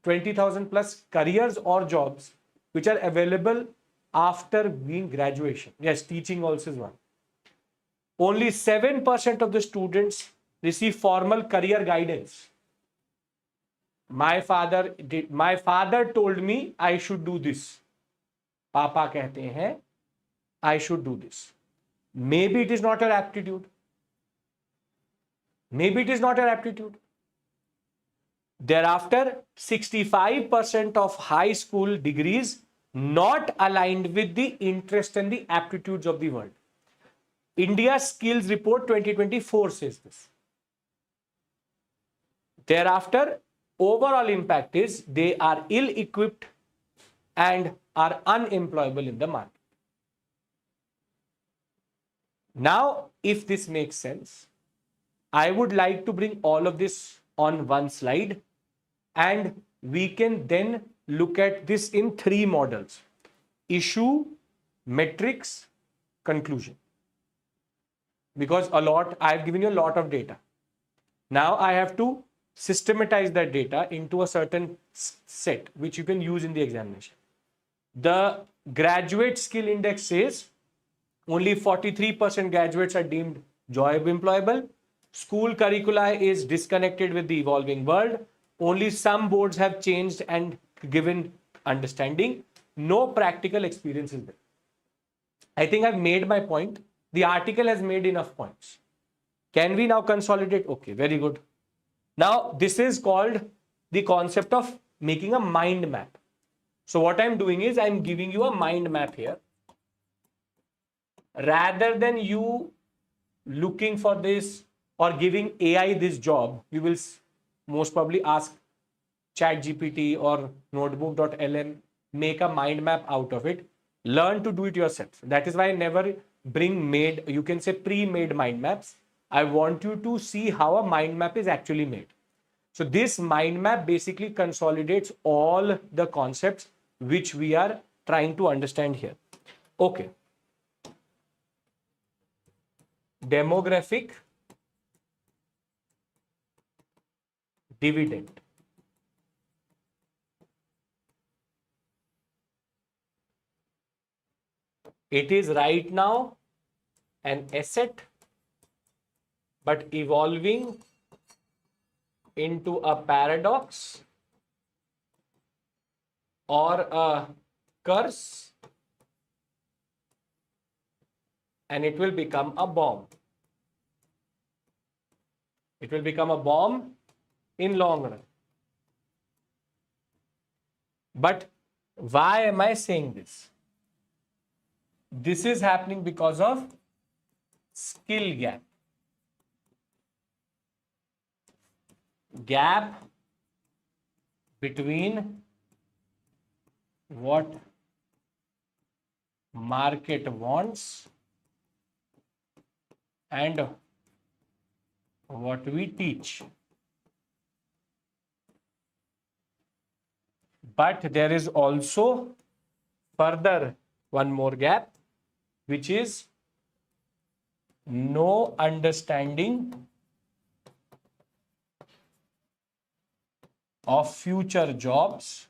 20,000 plus careers or jobs which are available after being graduation. Yes, teaching also is one. Only 7% of the students receive formal career guidance. My father told me I should do this. Papa कहते हैं I should do this. Maybe it is not your aptitude. Maybe it is not your aptitude. Thereafter, 65% of high school degrees not aligned with the interest and the aptitudes of the world. India Skills Report 2024 says this. Thereafter, overall impact is they are ill-equipped and are unemployable in the market. Now, if this makes sense, I would like to bring all of this on one slide, and we can then look at this in three models: issue, metrics, conclusion. Because I've given you a lot of data. Now I have to systematize that data into a certain set which you can use in the examination. The graduate skill index says only 43% graduates are deemed job employable. School curricula is disconnected with the evolving world. Only some boards have changed and given understanding. No practical experience is there. I think I've made my point. The article has made enough points. Can we now consolidate? Okay, very good. Now, this is called the concept of making a mind map. So what I'm doing is I'm giving you a mind map here. Rather than you looking for this or giving AI this job, you will most probably ask ChatGPT or notebook.lm, make a mind map out of it. Learn to do it yourself. That is why I never bring made, you can say pre-made mind maps. I want you to see how a mind map is actually made. So this mind map basically consolidates all the concepts which we are trying to understand here. Okay. Demographic dividend. It is right now an asset, but evolving into a paradox or a curse, and it will become a bomb. It will become a bomb in long run. But why am I saying this? This is happening because of skill gap. Gap between what market wants and what we teach. But there is also further one more gap, which is no understanding of future jobs,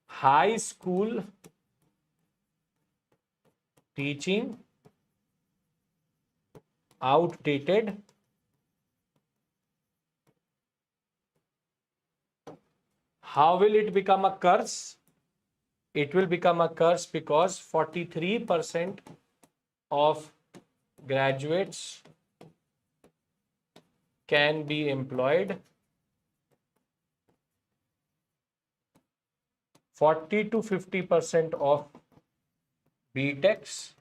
high school teaching, outdated, how will it become a curse? It will become a curse because 43% of graduates can be employed. 40 to 50% of BTechs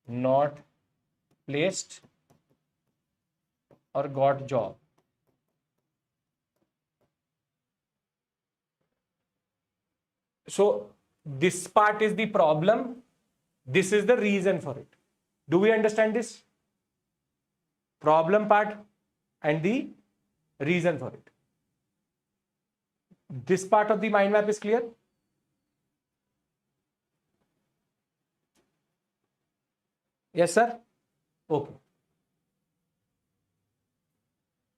not placed or got job. So this part is the problem. This is the reason for it. Do we understand this? Problem part and the reason for it. This part of the mind map is clear? Yes, sir? Okay.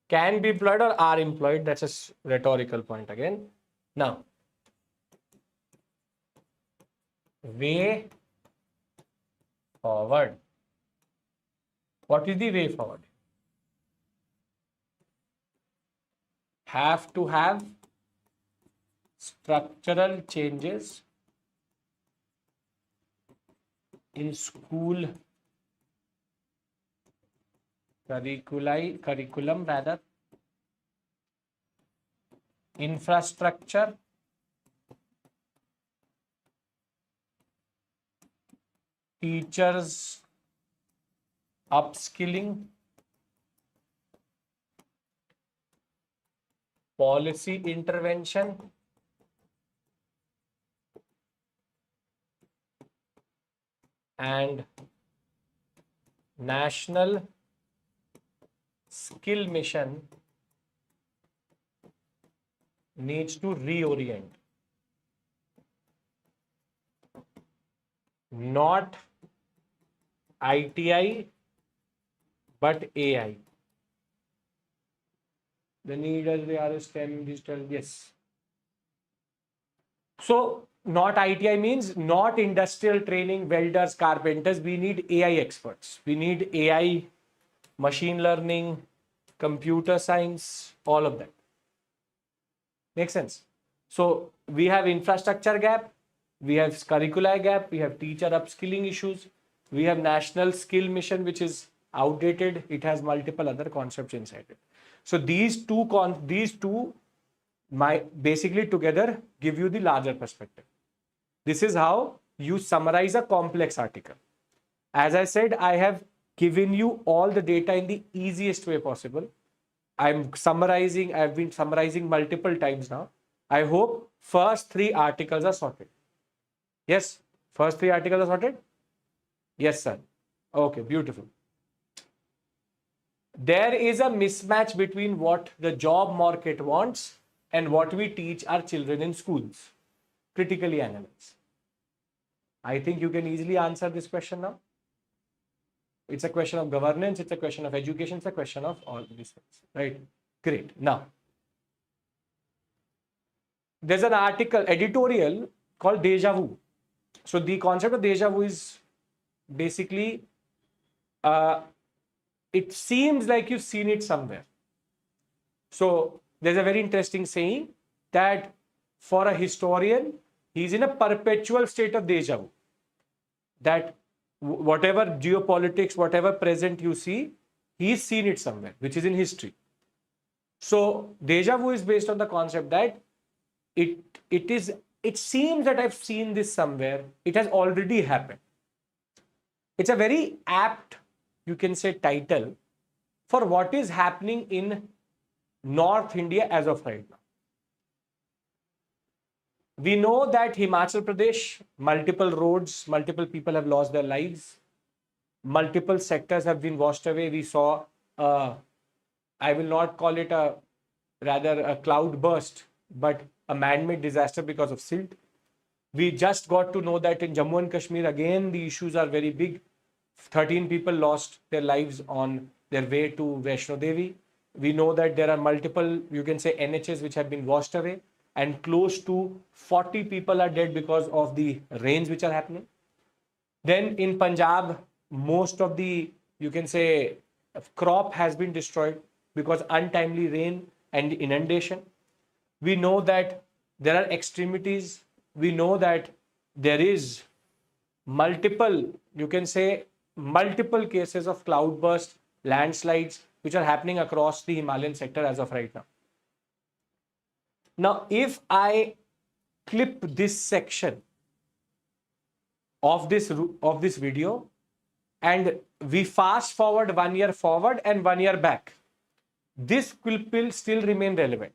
Can be employed or are employed, that's a rhetorical point again. Now, way forward. What is the way forward? Have to have structural changes in school curriculum rather, infrastructure, teachers upskilling policy intervention and national skill mission needs to reorient. Not ITI, but AI. The need as they are STEM, digital, yes. So, not ITI means not industrial training, welders, carpenters. We need AI experts. We need AI, machine learning, computer science, all of that. Makes sense? So, we have infrastructure gap, we have curricular gap, we have teacher upskilling issues, we have national skill mission, which is outdated. It has multiple other concepts inside it. So these two basically together give you the larger perspective. This is how you summarize a complex article. As I said, I have given you all the data in the easiest way possible. I've been summarizing multiple times now. I hope first 3 articles are sorted. Yes, first 3 articles are sorted? Yes, sir. Okay, beautiful. There is a mismatch between what the job market wants and what we teach our children in schools. Critically analyze. I think you can easily answer this question now. It's a question of governance, it's a question of education, it's a question of all these things, right? Great. Now, there's an article, editorial called Déjà vu. So the concept of Déjà vu is basically, it seems like you've seen it somewhere. So there's a very interesting saying that for a historian, he's in a perpetual state of déjà vu. That whatever geopolitics, whatever present you see, he's seen it somewhere, which is in history. So déjà vu is based on the concept that it seems that I've seen this somewhere. It has already happened. It's a very apt, you can say, title for what is happening in North India as of right now. We know that Himachal Pradesh, multiple roads, multiple people have lost their lives. Multiple sectors have been washed away. We saw, I will not call it rather a cloud burst, but a man-made disaster because of silt. We just got to know that in Jammu and Kashmir, again, the issues are very big. 13 people lost their lives on their way to Vaishno Devi. We know that there are multiple, you can say, NHs which have been washed away, and close to 40 people are dead because of the rains which are happening. Then in Punjab, most of the, you can say, crop has been destroyed because untimely rain and inundation. We know that there are extremities. We know that there is multiple, you can say, multiple cases of cloudburst, landslides, which are happening across the Himalayan sector as of right now. Now, if I clip this section of this video and we fast forward 1 year forward and 1 year back, this will still remain relevant.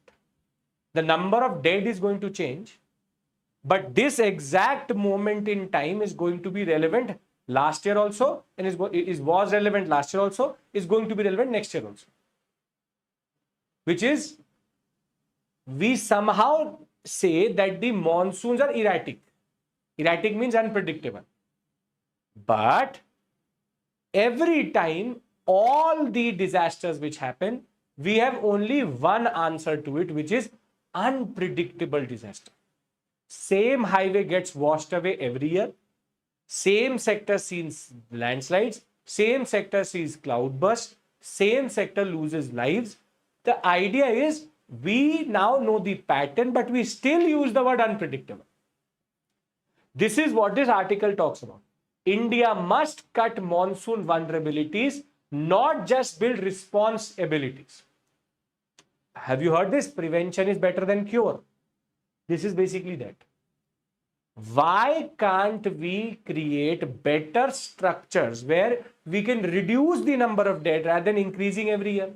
The number of dead is going to change, but this exact moment in time is going to be relevant last year also, and was relevant last year also, is going to be relevant next year also. Which is, we somehow say that the monsoons are erratic. Erratic means unpredictable. But every time, all the disasters which happen, we have only one answer to it, which is unpredictable disaster. Same highway gets washed away every year. Same sector sees landslides. Same sector sees cloudburst. Same sector loses lives. The idea is, we now know the pattern, but we still use the word unpredictable. This is what this article talks about. India must cut monsoon vulnerabilities, not just build response abilities. Have you heard this? Prevention is better than cure. This is basically that. Why can't we create better structures where we can reduce the number of debt rather than increasing every year?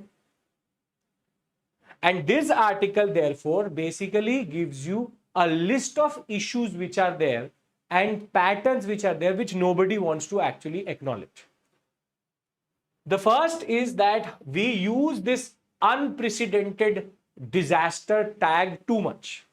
And this article, therefore, basically gives you a list of issues which are there and patterns which are there which nobody wants to actually acknowledge. The first is that we use this unprecedented disaster tag too much.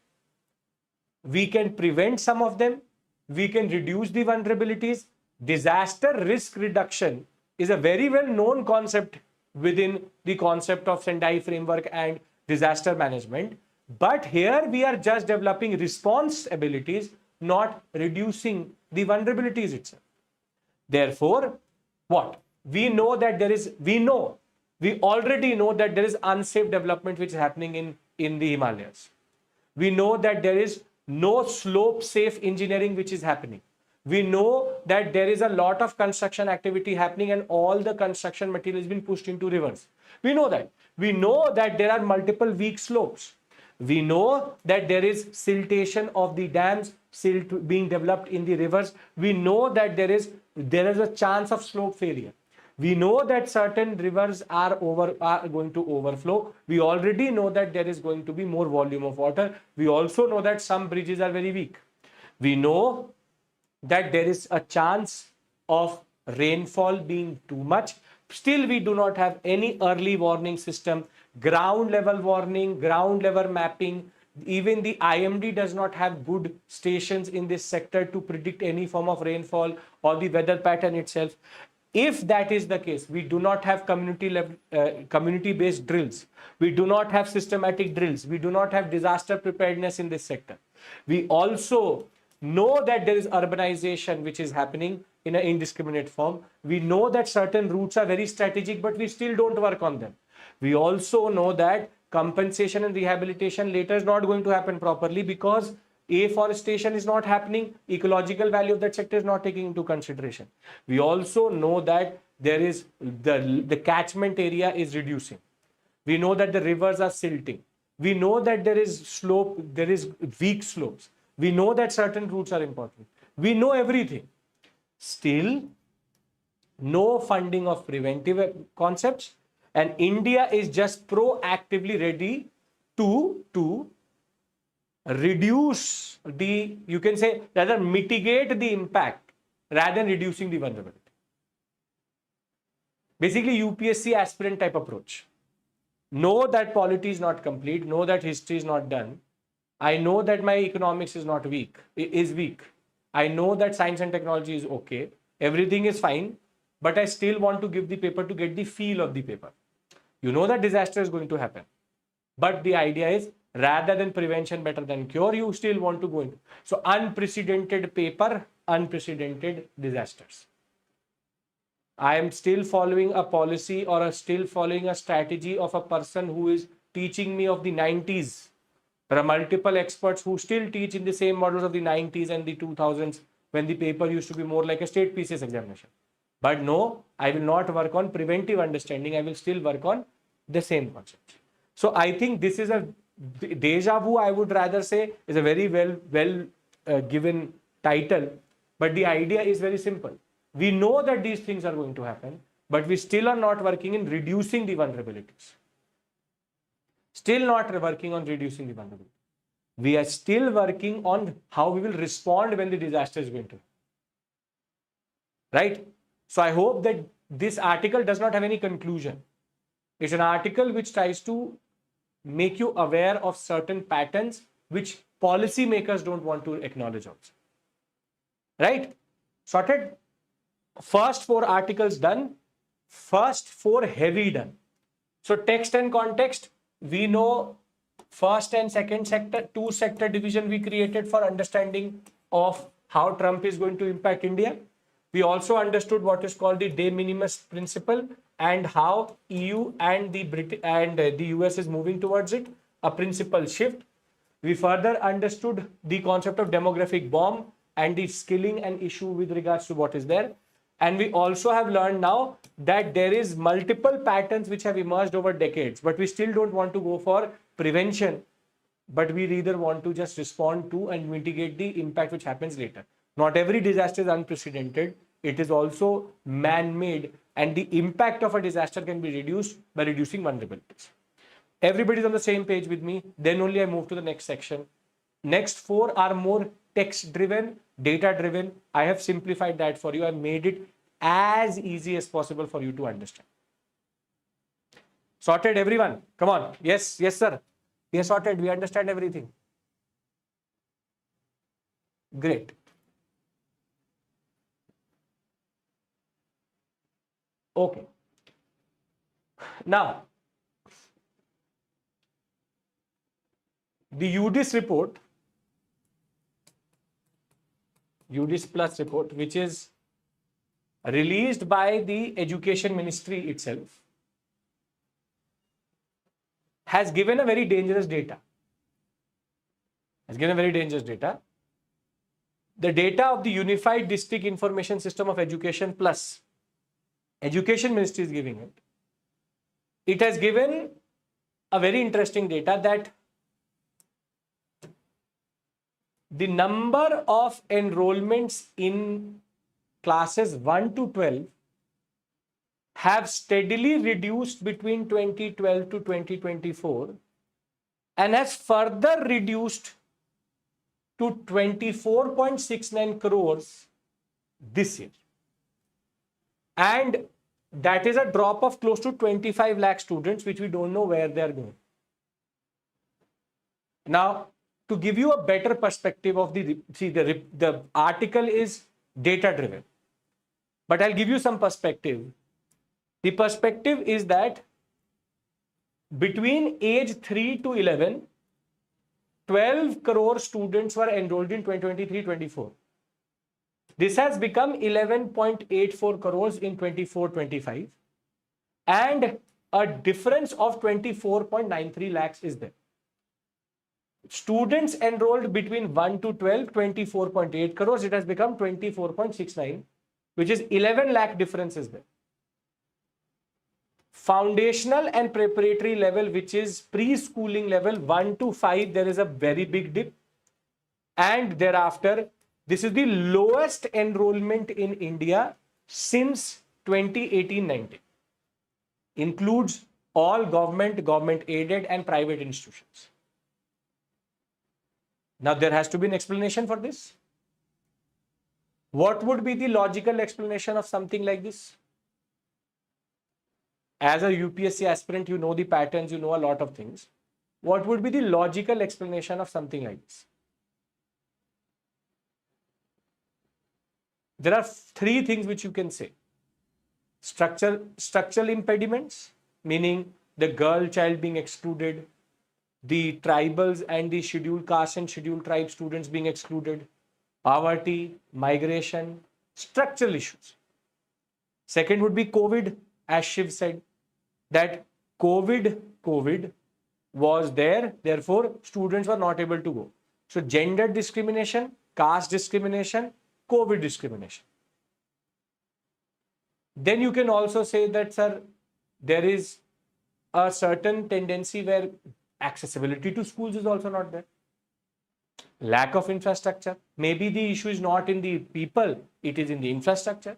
We can prevent some of them. We can reduce the vulnerabilities. Disaster risk reduction is a very well known concept within the concept of Sendai framework and disaster management. But here we are just developing response abilities, not reducing the vulnerabilities itself. Therefore, what? We know that there is, we already know that there is unsafe development which is happening in the Himalayas. We know that there is no slope safe engineering which is happening. We know that there is a lot of construction activity happening and all the construction material has been pushed into rivers. We know that. We know that there are multiple weak slopes. We know that there is siltation of the dams, silt being developed in the rivers. We know that there is a chance of slope failure. We know that certain rivers are going to overflow. We already know that there is going to be more volume of water. We also know that some bridges are very weak. We know that there is a chance of rainfall being too much. Still, we do not have any early warning system, ground level warning, ground level mapping. Even the IMD does not have good stations in this sector to predict any form of rainfall or the weather pattern itself. If that is the case, we do not have community-based drills. We do not have systematic drills. We do not have disaster preparedness in this sector. We also know that there is urbanization which is happening in an indiscriminate form. We know that certain routes are very strategic, but we still don't work on them. We also know that compensation and rehabilitation later is not going to happen properly because afforestation is not happening, ecological value of that sector is not taken into consideration. We also know that there is the catchment area is reducing. We know that the rivers are silting. We know that there is weak slopes. We know that certain routes are important. We know everything. Still, no funding of preventive concepts, and India is just proactively ready to reduce you can say, rather mitigate the impact rather than reducing the vulnerability. Basically, UPSC aspirant type approach. Know that polity is not complete, know that history is not done. I know that my economics is weak. I know that science and technology is okay. Everything is fine, but I still want to give the paper to get the feel of the paper. You know that disaster is going to happen. But the idea is, rather than prevention better than cure, you still want to go into. So unprecedented paper, unprecedented disasters. I am still following a policy or still following a strategy of a person who is teaching me of the 90s. There are multiple experts who still teach in the same models of the 90s and the 2000s when the paper used to be more like a state PCS examination. But no, I will not work on preventive understanding. I will still work on the same concept. So I think this is a déjà vu, I would rather say, is a very well given title. But the idea is very simple. We know that these things are going to happen, but we still are not working in reducing the vulnerabilities. Still not working on reducing the vulnerability. We are still working on how we will respond when the disaster is going to. Right? So I hope that this article does not have any conclusion. It's an article which tries to make you aware of certain patterns which policymakers don't want to acknowledge also. Right? Sorted? First 4 articles done. First 4 heavy done. So text and context, we know first and second sector, 2 sector division we created for understanding of how Trump is going to impact India. We also understood what is called the de minimis principle and how EU and the US is moving towards it, a principal shift. We further understood the concept of demographic bomb and the skilling and issue with regards to what is there. And we also have learned now that there is multiple patterns which have emerged over decades, but we still don't want to go for prevention. but we either want to just respond to and mitigate the impact which happens later. Not every disaster is unprecedented. It is also man-made, and the impact of a disaster can be reduced by reducing vulnerabilities. Everybody's on the same page with me. Then only I move to the next section. Next four are more text-driven, data-driven. I have simplified that for you. I made it as easy as possible for you to understand. Sorted, everyone? Come on. Yes, yes, sir. We are sorted. We understand everything. Great. Okay. Now, the UDISE report, UDISE Plus report, which is released by the Education Ministry itself, has given a very dangerous data. The data of the Unified District Information System of Education Plus, Education Ministry is giving it. It has given a very interesting data that the number of enrollments in classes 1 to 12 have steadily reduced between 2012 to 2024 and has further reduced to 24.69 crores this year. And that is a drop of close to 25 lakh students, which we don't know where they are going. Now, to give you a better perspective of the article is data driven, but I'll give you some perspective. The perspective is that between age 3 to 11, 12 crore students were enrolled in 2023-24. This has become 11.84 crores in 24-25, and a difference of 24.93 lakhs is there. Students enrolled between 1 to 12, 24.8 crores. It has become 24.69, which is 11 lakh difference is there. Foundational and preparatory level, which is preschooling level 1 to 5, there is a very big dip. And thereafter, this is the lowest enrollment in India since 2018-19. Includes all government aided and private institutions. Now, there has to be an explanation for this. What would be the logical explanation of something like this? As a UPSC aspirant, you know the patterns, you know a lot of things. What would be the logical explanation of something like this? There are three things which you can say. Structural impediments, meaning the girl child being excluded, the tribals and the scheduled caste and scheduled tribe students being excluded, poverty, migration, structural issues. Second would be COVID, as Shiv said, that COVID was there, therefore students were not able to go. So gender discrimination, caste discrimination, COVID discrimination. Then you can also say that, sir, there is a certain tendency where accessibility to schools is also not there. Lack of infrastructure. Maybe the issue is not in the people, it is in the infrastructure.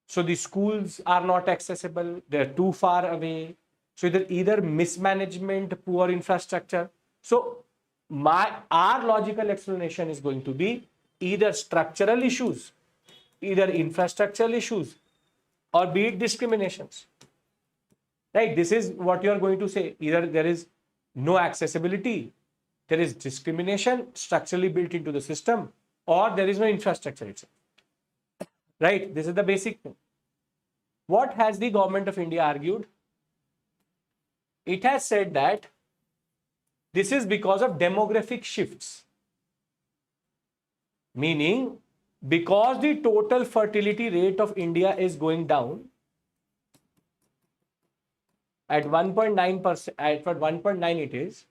So the schools are not accessible, they're too far away. So either mismanagement, poor infrastructure. So our logical explanation is going to be either structural issues, either infrastructural issues, or be it discriminations. Right? This is what you are going to say. Either there is no accessibility, there is discrimination structurally built into the system, or there is no infrastructure itself. Right? This is the basic thing. What has the government of India argued? It has said that this is because of demographic shifts. Meaning, because the total fertility rate of India is going down at 1.9%, at 1.9 it is,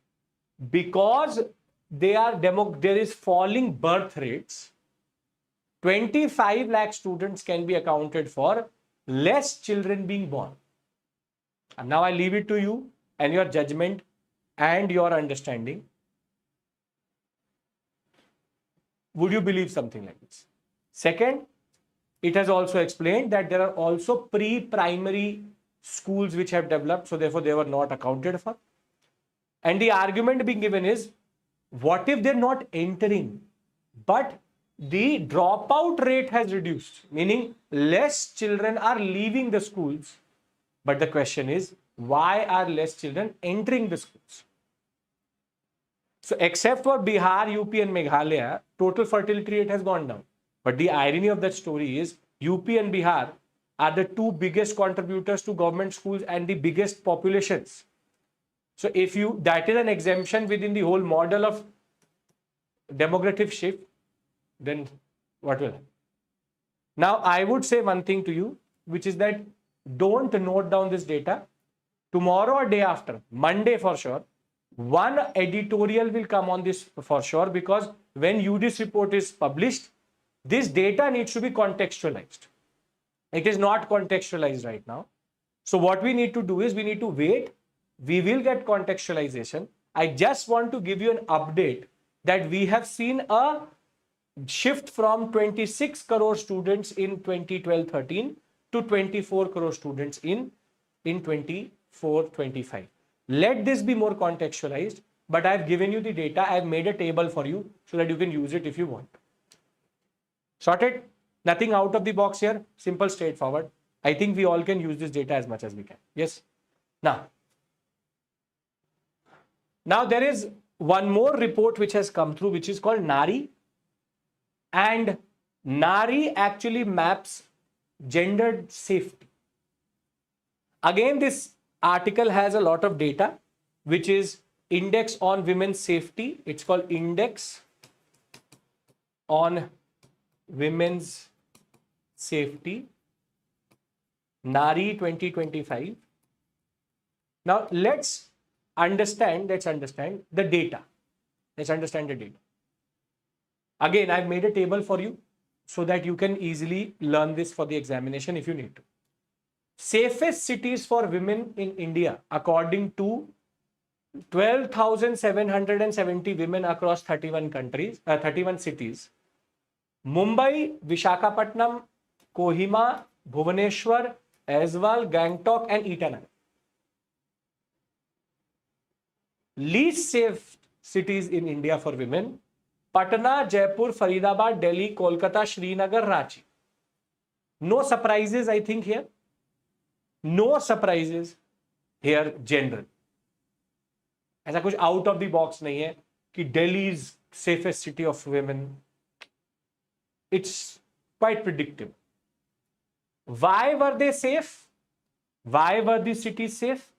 because there is falling birth rates, 25 lakh students can be accounted for, less children being born. And now I leave it to you and your judgment and your understanding. Would you believe something like this? Second, it has also explained that there are also pre-primary schools which have developed, so therefore they were not accounted for. And the argument being given is, what if they're not entering, but the dropout rate has reduced, meaning less children are leaving the schools. But the question is, why are less children entering the schools? So except for Bihar, UP and Meghalaya, total fertility rate has gone down. But the irony of that story is UP and Bihar are the two biggest contributors to government schools and the biggest populations. So if that is an exemption within the whole model of demographic shift, then what will happen? Now, I would say one thing to you, which is that don't note down this data. Tomorrow or day after, Monday for sure, one editorial will come on this for sure, because when UDISE report is published, this data needs to be contextualized. It is not contextualized right now. So what we need to do is we need to wait. We will get contextualization. I just want to give you an update that we have seen a shift from 26 crore students in 2012-13 to 24 crore students in 24-25. Let this be more contextualized, but I've given you the data. I've made a table for you so that you can use it if you want. Sorted? Nothing out of the box here. Simple, straightforward. I think we all can use this data as much as we can. Yes? Now there is one more report which has come through, which is called NARI. And NARI actually maps gendered safety. Again, this article has a lot of data, which is Index on Women's Safety. It's called Index on Women's Safety, NARI 2025. Now, let's understand the data. Let's understand the data. Again, I've made a table for you so that you can easily learn this for the examination if you need to. Safest cities for women in India, according to 12,770 women across 31 countries, 31 cities. Mumbai, Visakhapatnam, Kohima, Bhubaneswar, Aizwal, Gangtok and Itanagar. Least safe cities in India for women: Patna, Jaipur, Faridabad, Delhi, Kolkata, Srinagar, Ranchi. No surprises, I think, here. No surprises here, general. ऐसा कुछ out of the box नहीं है कि Delhi is safest city of women. It's quite predictable. Why were they safe? Why were these cities safe?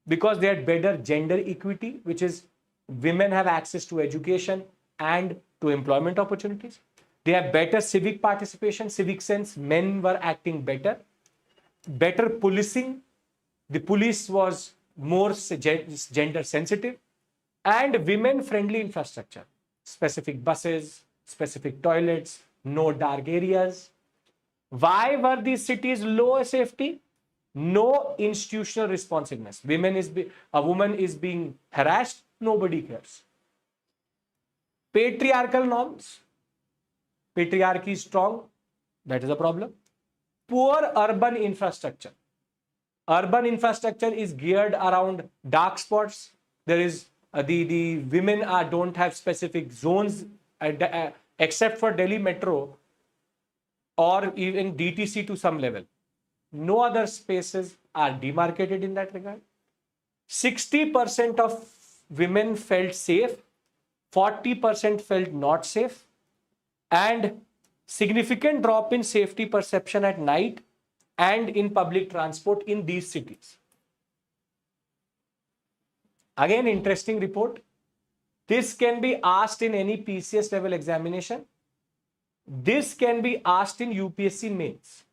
Because they had better gender equity, which is women have access to education and to employment opportunities. They have better civic participation, civic sense. Men were acting better. Better policing. The police was more gender sensitive. And women friendly infrastructure. Specific buses, specific toilets, no dark areas. Why were these cities low safety? No institutional responsiveness. A woman is being harassed, nobody cares. Patriarchal norms. Patriarchy is strong. That is a problem. Poor urban infrastructure. Urban infrastructure is geared around dark spots. There is the women don't have specific zones except for Delhi Metro or even DTC to some level. No other spaces are demarcated in that regard. 60% of women felt safe, 40% felt not safe, and significant drop in safety perception at night and in public transport in these cities. Again, interesting report. This can be asked in any PCS level examination. This can be asked in UPSC mains.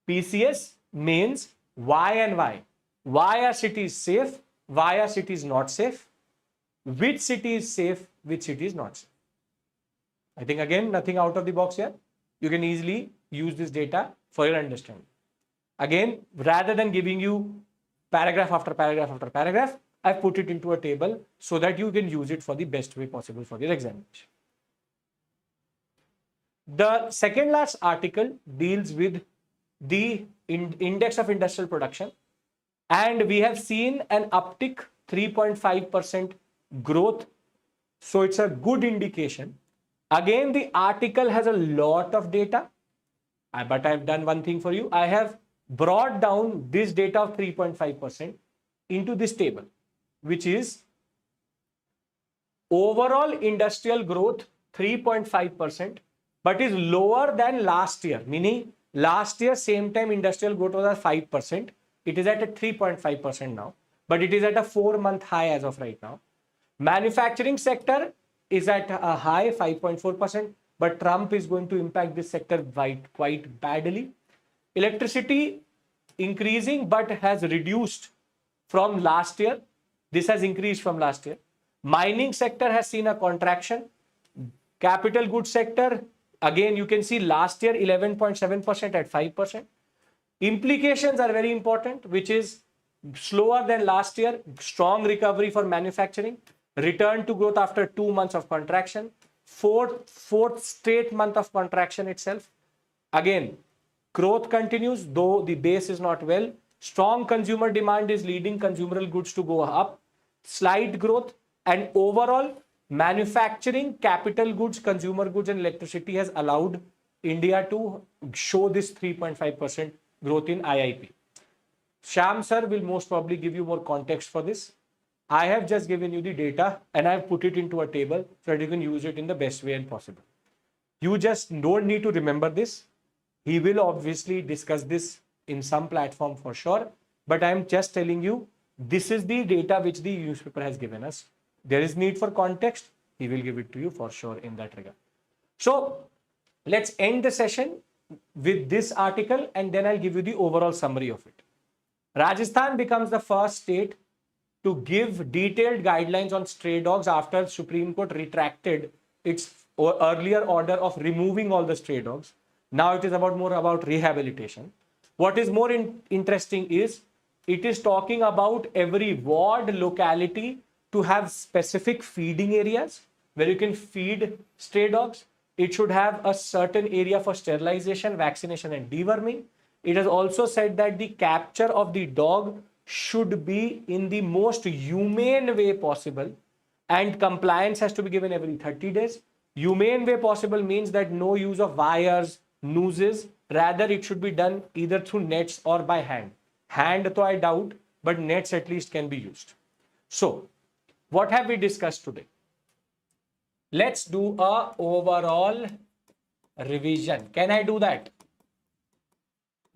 PCS mains, why and why. Why are cities safe? Why are cities not safe? Which city is safe? Which city is not safe? I think again, nothing out of the box here. You can easily use this data for your understanding. Again, rather than giving you paragraph after paragraph after paragraph, I've put it into a table so that you can use it for the best way possible for your examination. The second last article deals with the index of industrial production, and we have seen an uptick, 3.5% growth. So it's a good indication. Again, the article has a lot of data, but I've done one thing for you. I have brought down this data of 3.5% into this table, which is overall industrial growth 3.5%, but is lower than last year, meaning last year same time industrial growth was at 5%. It is at a 3.5% now, but it is at a 4-month high as of right now. Manufacturing sector is at a high 5.4%, but Trump is going to impact this sector quite badly. Electricity increasing but has reduced from last year. This has increased from last year. Mining sector has seen a contraction. Capital goods sector, again, you can see last year 11.7% at 5%. Implications are very important, which is slower than last year, strong recovery for manufacturing, return to growth after 2 months of contraction, fourth straight month of contraction itself. Again, growth continues, though the base is not well. Strong consumer demand is leading consumer goods to go up. Slight growth, and overall manufacturing, capital goods, consumer goods, and electricity has allowed India to show this 3.5% growth in IIP. Shyam sir will most probably give you more context for this. I have just given you the data and I have put it into a table so that you can use it in the best way and possible. You just don't need to remember this. He will obviously discuss this in some platform for sure, but I'm just telling you, this is the data which the newspaper has given us. There is need for context. He will give it to you for sure in that regard. So let's end the session with this article and then I'll give you the overall summary of it. Rajasthan becomes the first state to give detailed guidelines on stray dogs after Supreme Court retracted its earlier order of removing all the stray dogs. Now it is more about rehabilitation. What is more interesting is it is talking about every ward, locality to have specific feeding areas where you can feed stray dogs. It should have a certain area for sterilization, vaccination, and deworming. It has also said that the capture of the dog should be in the most humane way possible, and compliance has to be given every 30 days. Humane way possible means that no use of wires, nooses. Rather, it should be done either through nets or by hand. Hand, though I doubt, but nets at least can be used. So, what have we discussed today? Let's do a overall revision. Can I do that?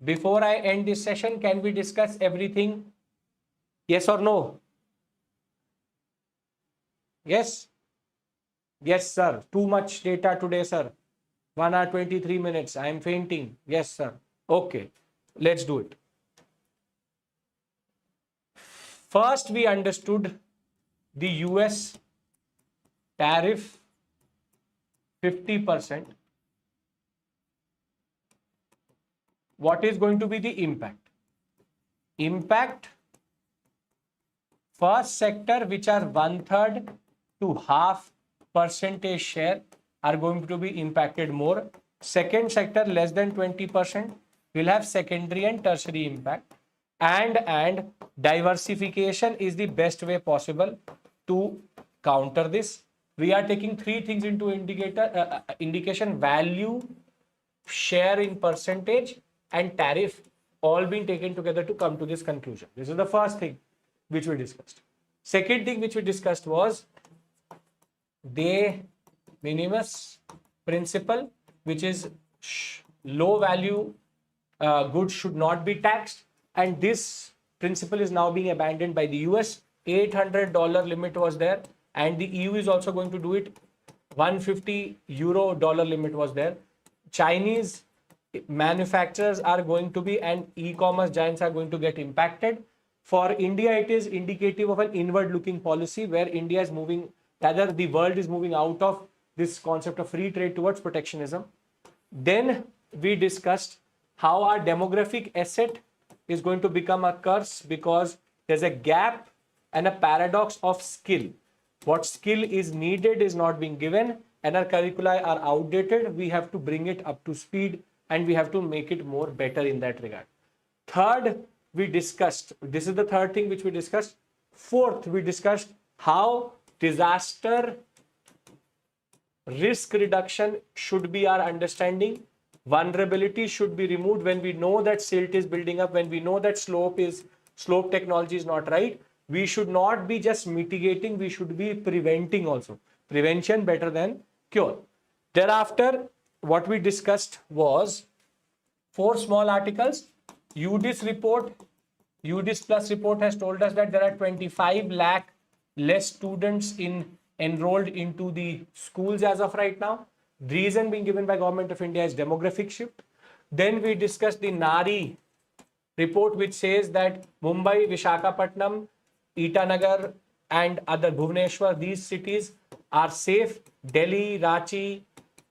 Before I end this session, can we discuss everything? Yes or no? Yes? Yes, sir. Too much data today, sir. 1 hour 23 minutes. I am fainting. Yes, sir. Okay. Let's do it. First, we understood the US tariff 50%. What is going to be the impact? Impact, first sector, which are 1/3 to half percentage share, are going to be impacted more. Second sector, less than 20%, will have secondary and tertiary impact. And diversification is the best way possible to counter this. We are taking 3 things into indication: value, share in percentage, and tariff, all being taken together to come to this conclusion. This is the first thing which we discussed. Second thing which we discussed was de minimis principle, which is low value goods should not be taxed, and this principle is now being abandoned by the US. $800 limit was there, and the EU is also going to do it. €150 limit was there. Chinese manufacturers are going to be, and e-commerce giants are going to get impacted. For India, it is indicative of an inward-looking policy where India is moving, rather the world is moving out of this concept of free trade towards protectionism. Then we discussed how our demographic asset is going to become a curse because there's a gap and a paradox of skill. What skill is needed is not being given, and our curricula are outdated. We have to bring it up to speed and we have to make it more better in that regard. Third, we discussed, this is the third thing which we discussed. Fourth, we discussed how disaster risk reduction should be our understanding. Vulnerability should be removed when we know that silt is building up, when we know that slope technology is not right. We should not be just mitigating, we should be preventing also. Prevention better than cure. Thereafter, what we discussed was 4 small articles. UDISE report, UDISE plus report has told us that there are 25 lakh less students enrolled into the schools as of right now. The reason being given by Government of India is demographic shift. Then we discussed the NARI report, which says that Mumbai, Visakhapatnam, Itanagar and other Bhubaneswar, these cities are safe. Delhi, Ranchi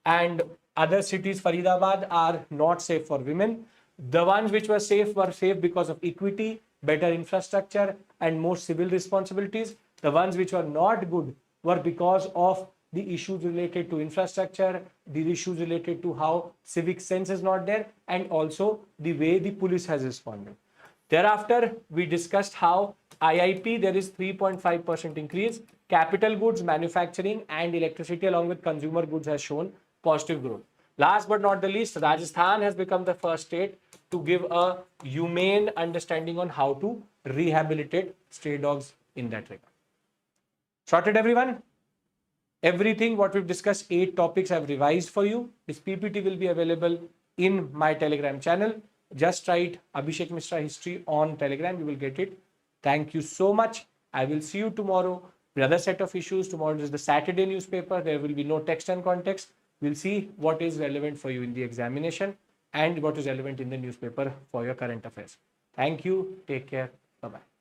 and other cities, Faridabad, are not safe for women. The ones which were safe because of equity, better infrastructure and more civil responsibilities. The ones which were not good were because of the issues related to infrastructure, the issues related to how civic sense is not there, and also the way the police has responded. Thereafter, we discussed how IIP, there is 3.5% increase. Capital goods, manufacturing and electricity along with consumer goods has shown positive growth. Last but not the least, Rajasthan has become the first state to give a humane understanding on how to rehabilitate stray dogs in that regard. Sorted, everyone? Everything what we've discussed, 8 topics I've revised for you. This PPT will be available in my Telegram channel. Just write Abhishek Mishra History on Telegram. You will get it. Thank you so much. I will see you tomorrow with another set of issues. Tomorrow is the Saturday newspaper. There will be no text and context. We'll see what is relevant for you in the examination and what is relevant in the newspaper for your current affairs. Thank you. Take care. Bye-bye.